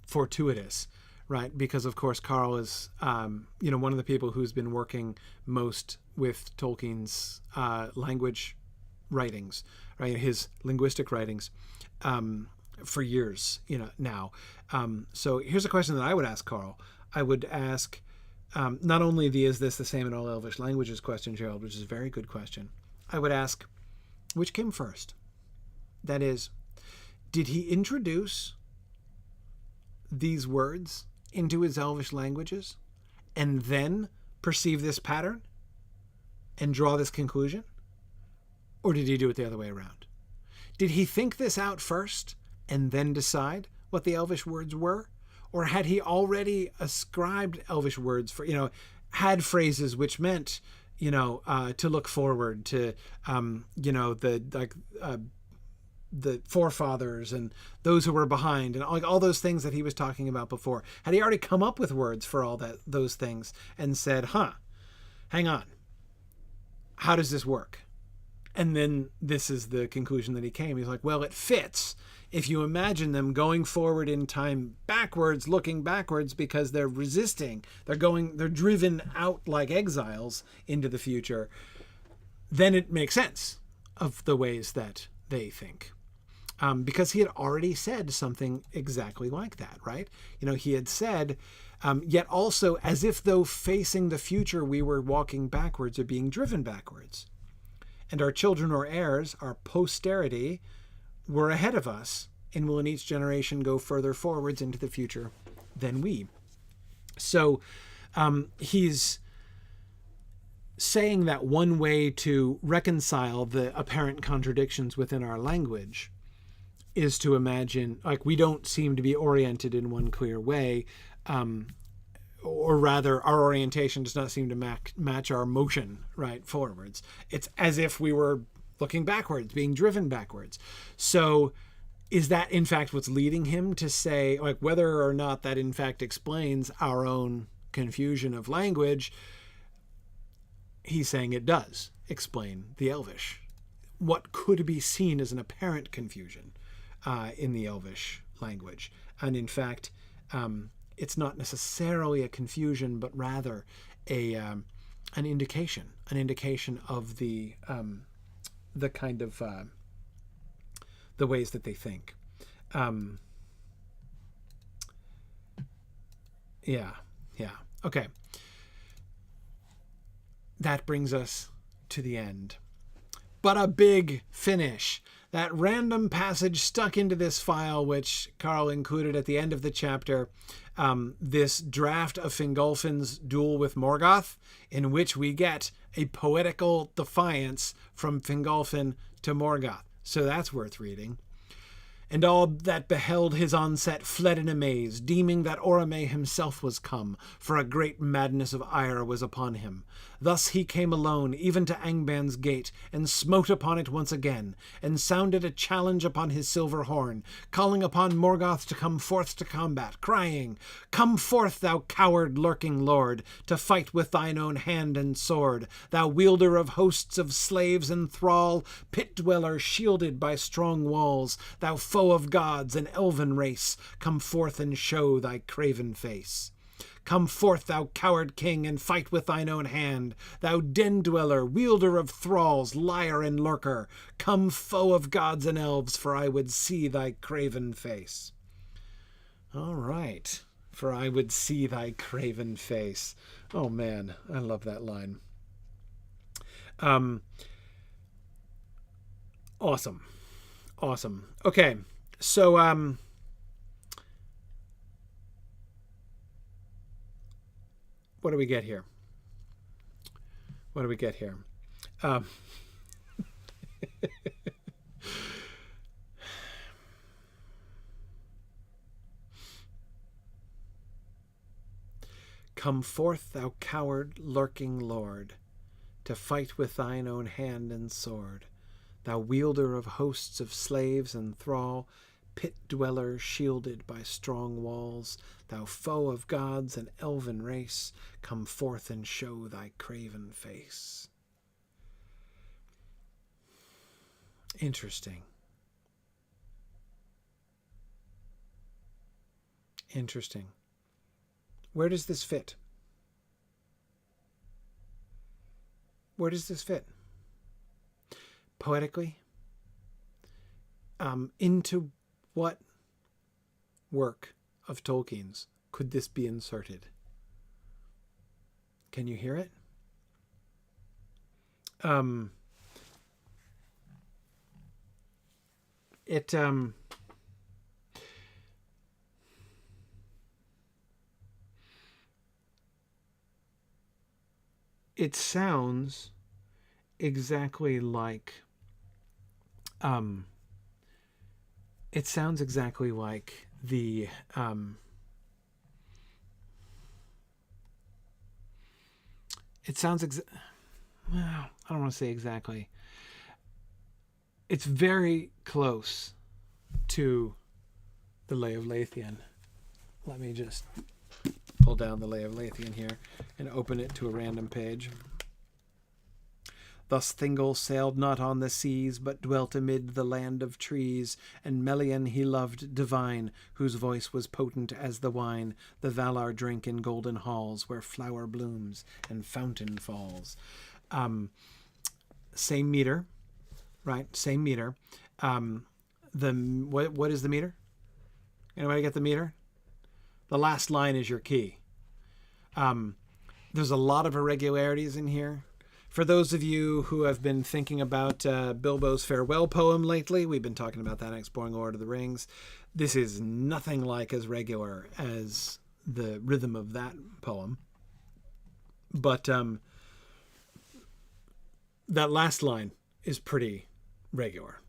fortuitous, right? Because, of course, Carl is, one of the people who's been working most with Tolkien's language writings, right? His linguistic writings for years, now. So here's a question that I would ask Carl. I would ask, not only is this the same in all Elvish languages question, Gerald, which is a very good question. I would ask, which came first? That is, did he introduce these words into his Elvish languages and then perceive this pattern and draw this conclusion? Or did he do it the other way around? Did he think this out first and then decide what the Elvish words were? Or had he already ascribed Elvish words for, had phrases which meant, to look forward to, the forefathers and those who were behind and all those things that he was talking about before? Had he already come up with words for all those things and said, hang on, how does this work? And then this is the conclusion that he came. He's like, well, it fits if you imagine them going forward in time backwards, looking backwards, because they're resisting. They're driven out like exiles into the future. Then it makes sense of the ways that they think. Because he had already said something exactly like that, right? He had said, yet also as if though facing the future, we were walking backwards or being driven backwards. And our children or heirs, our posterity, were ahead of us and will in each generation go further forwards into the future than we. So he's saying that one way to reconcile the apparent contradictions within our language is to imagine, like, we don't seem to be oriented in one clear way, or rather our orientation does not seem to match our motion right forwards. It's as if we were looking backwards, being driven backwards. So is that in fact what's leading him to say, like, whether or not that in fact explains our own confusion of language? He's saying it does explain the Elvish. What could be seen as an apparent confusion in the Elvish language. And in fact, it's not necessarily a confusion, but rather an indication of the kind of the ways that they think. Yeah. Okay. That brings us to the end. But a big finish. That random passage stuck into this file, which Carl included at the end of the chapter, this draft of Fingolfin's duel with Morgoth, in which we get a poetical defiance from Fingolfin to Morgoth. So that's worth reading. And all that beheld his onset fled in amaze, deeming that Orome himself was come, for a great madness of ire was upon him. Thus he came alone, even to Angban's gate, and smote upon it once again, and sounded a challenge upon his silver horn, calling upon Morgoth to come forth to combat, crying, "Come forth, thou coward lurking lord, to fight with thine own hand and sword, thou wielder of hosts of slaves and thrall, pit-dweller shielded by strong walls, thou foe of gods and elven race, come forth and show thy craven face. Come forth, thou coward king, and fight with thine own hand, thou den-dweller, wielder of thralls, liar and lurker, come foe of gods and elves, for I would see thy craven face." All right, for I would see thy craven face. Oh man, I love that line. Awesome. Okay, so what do we get here? Come forth, thou coward lurking lord, to fight with thine own hand and sword, thou wielder of hosts of slaves and thrall, pit-dweller shielded by strong walls, thou foe of gods and elven race, come forth and show thy craven face. Interesting. Where does this fit? Poetically? Into what work of Tolkien's could this be inserted? Can you hear it? It sounds exactly like the well, I don't want to say exactly. It's very close to the Lay of Lathian. Let me just pull down the Lay of Lathian here and open it to a random page. Thus Thingol sailed not on the seas, but dwelt amid the land of trees, and Melian he loved divine, whose voice was potent as the wine the Valar drink in golden halls, where flower blooms and fountain falls. Same meter, right? Same meter. What is the meter? Anybody get the meter? The last line is your key. There's a lot of irregularities in here. For those of you who have been thinking about Bilbo's farewell poem lately, we've been talking about that in Exploring Lord of the Rings. This is nothing like as regular as the rhythm of that poem. But that last line is pretty regular.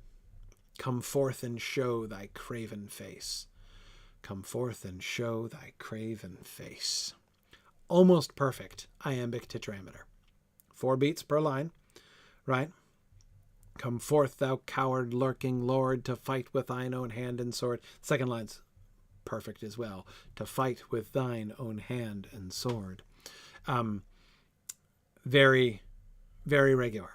Come forth and show thy craven face. Come forth and show thy craven face. Almost perfect iambic tetrameter. 4 beats per line, right? Come forth, thou coward lurking lord, to fight with thine own hand and sword. Second line's perfect as well. To fight with thine own hand and sword. Very, very regular.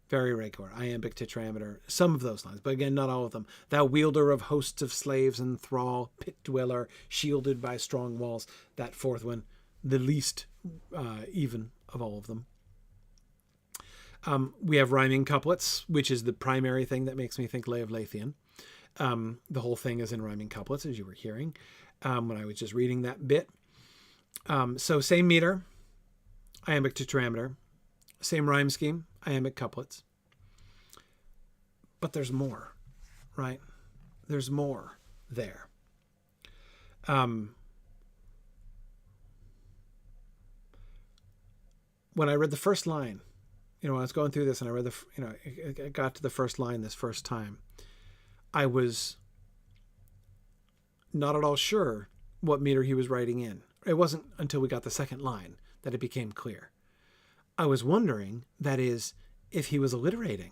Very regular. Iambic tetrameter. Some of those lines, but again, not all of them. Thou wielder of hosts of slaves and thrall, pit dweller, shielded by strong walls. That fourth one, the least even of all of them. We have rhyming couplets, which is the primary thing that makes me think Lay of Lathian. The whole thing is in rhyming couplets, as you were hearing when I was just reading that bit. So same meter, iambic tetrameter, same rhyme scheme, iambic couplets. But there's more, right? There's more there. When I read the first line, when I was going through this and I read I got to the first line this first time, I was not at all sure what meter he was writing in. It wasn't until we got the second line that it became clear. I was wondering, that is, if he was alliterating.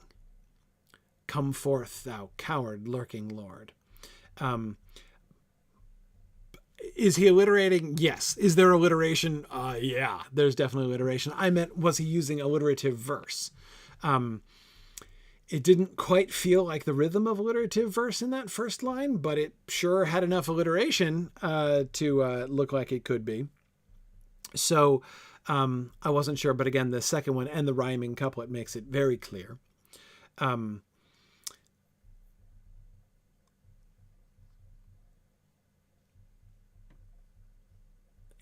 Come forth, thou coward lurking lord. Is he alliterating? Yes. Is there alliteration? Yeah, there's definitely alliteration. I meant, was he using alliterative verse? It didn't quite feel like the rhythm of alliterative verse in that first line, but it sure had enough alliteration to look like it could be. So I wasn't sure, but again, the second one and the rhyming couplet makes it very clear.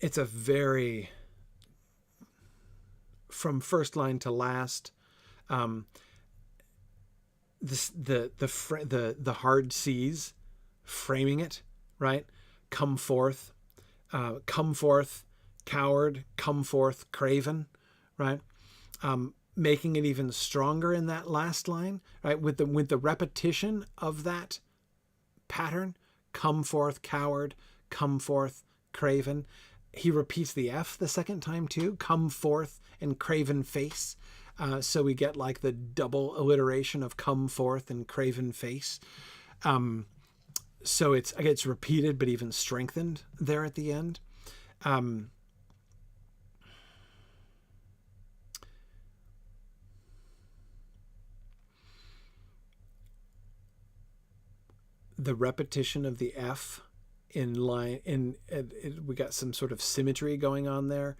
It's a very, from first line to last, the hard C's framing it, right? Come forth, coward, come forth, craven, right? Making it even stronger in that last line, right? With the repetition of that pattern, come forth, coward, come forth, craven. He repeats the F the second time too, come forth and craven face. So we get like the double alliteration of come forth and craven face. So it's repeated, but even strengthened there at the end. The repetition of the F in line, we got some sort of symmetry going on there.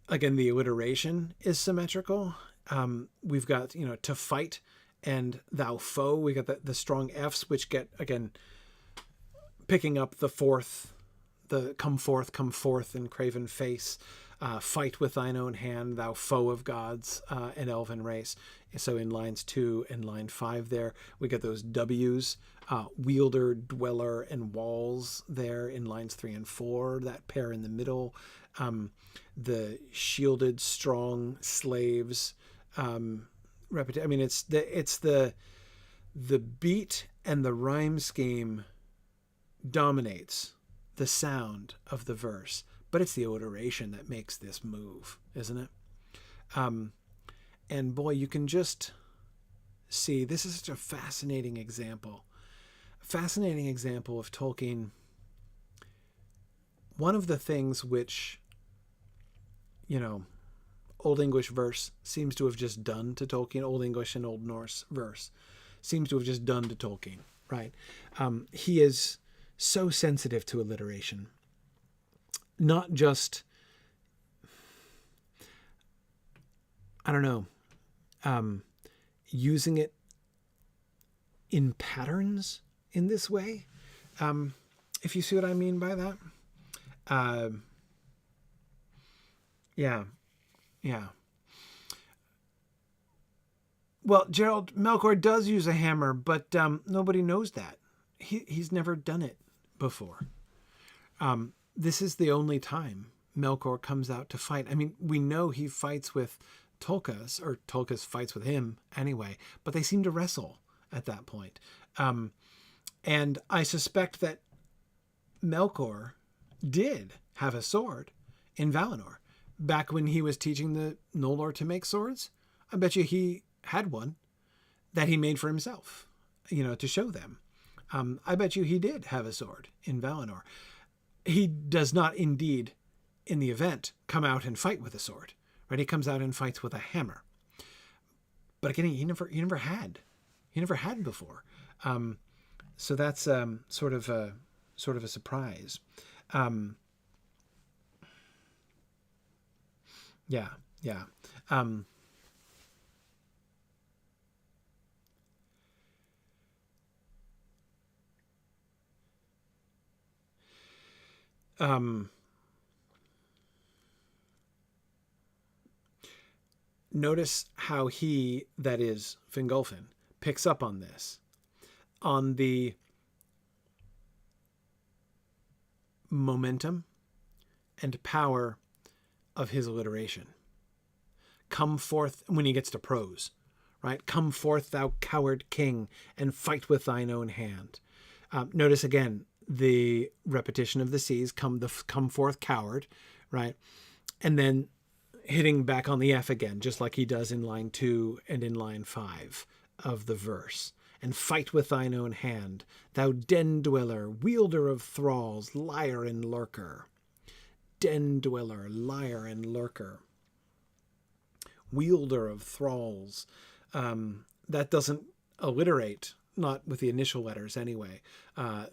Again, the alliteration is symmetrical. We've got, to fight and thou foe. We got the strong Fs, which get, again, picking up the fourth, the come forth and craven face. Fight with thine own hand, thou foe of gods and elven race. So in lines 2 and line 5 there, we get those W's, wielder, dweller, and walls there in lines 3 and 4, that pair in the middle. The shielded, strong slaves. It's the beat and the rhyme scheme dominates the sound of the verse, but it's the alliteration that makes this move, isn't it? And boy, you can just see, this is such a fascinating example of Tolkien. One of the things which, Old English verse seems to have just done to Tolkien. Old English and Old Norse verse seems to have just done to Tolkien, right? He is so sensitive to alliteration. Not just, I don't know, using it in patterns in this way, if you see what I mean by that. Yeah. Well, Gerald, Melkor does use a hammer, but nobody knows that. He's never done it before. This is the only time Melkor comes out to fight. I mean, we know he fights with Tolkas, or Tolkas fights with him anyway, but they seem to wrestle at that point. And I suspect that Melkor did have a sword in Valinor back when he was teaching the Noldor to make swords. I bet you he had one that he made for himself, to show them. I bet you he did have a sword in Valinor. He does not indeed, in the event, come out and fight with a sword, right? He comes out and fights with a hammer. But again, he never had before. So that's sort of a surprise. Yeah. Notice how he, that is Fingolfin, picks up on this, on the momentum and power of his alliteration. Come forth, when he gets to prose, right? Come forth, thou coward king, and fight with thine own hand. Notice again the repetition of the C's, come forth, coward, right? And then hitting back on the F again, just like he does in line 2 and in line 5 of the verse. And fight with thine own hand, thou den dweller, wielder of thralls, liar and lurker. Den dweller, liar and lurker. Wielder of thralls. That doesn't alliterate, not with the initial letters anyway,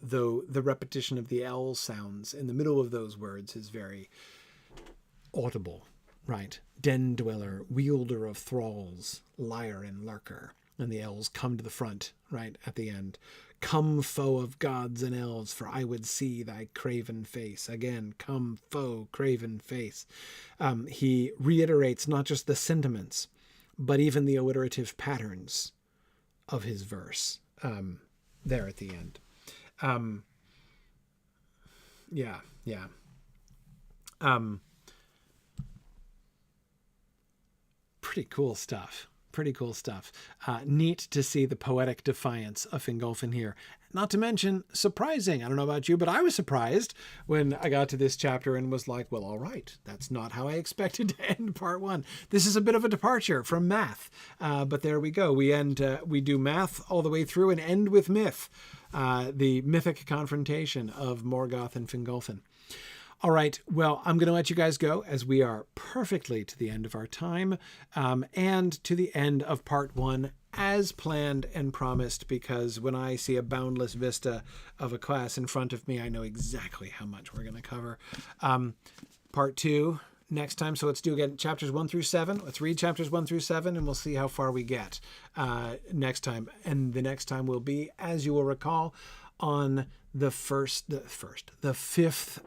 though the repetition of the L sounds in the middle of those words is very audible, right? Den dweller, wielder of thralls, liar and lurker. And the L's come to the front, right, at the end. Come, foe of gods and elves, for I would see thy craven face. Again, come, foe, craven face. He reiterates not just the sentiments, but even the alliterative patterns of his verse there at the end. Yeah. Pretty cool stuff. Neat to see the poetic defiance of Fingolfin here. Not to mention surprising. I don't know about you, but I was surprised when I got to this chapter and was like, well, all right, that's not how I expected to end part 1. This is a bit of a departure from math. But there we go. We do math all the way through and end with myth. The mythic confrontation of Morgoth and Fingolfin. All right, well, I'm going to let you guys go as we are perfectly to the end of our time and to the end of part 1 as planned and promised, because when I see a boundless vista of a class in front of me, I know exactly how much we're going to cover. Part 2 next time. So let's do again chapters 1 through 7. Let's read chapters 1 through 7 and we'll see how far we get next time. And the next time will be, as you will recall, on the 5th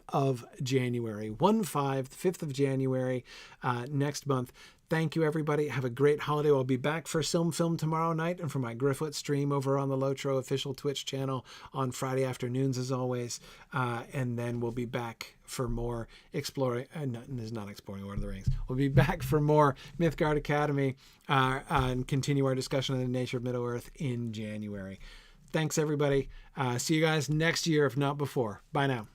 of January, 5th of January, next month. Thank you, everybody. Have a great holiday. I'll be back for Film tomorrow night and for my Grifflet stream over on the Lotro official Twitch channel on Friday afternoons, as always. And then we'll be back for more exploring, not exploring Lord of the Rings. We'll be back for more Mythgard Academy and continue our discussion on the nature of Middle-earth in January. Thanks, everybody. See you guys next year, if not before. Bye now.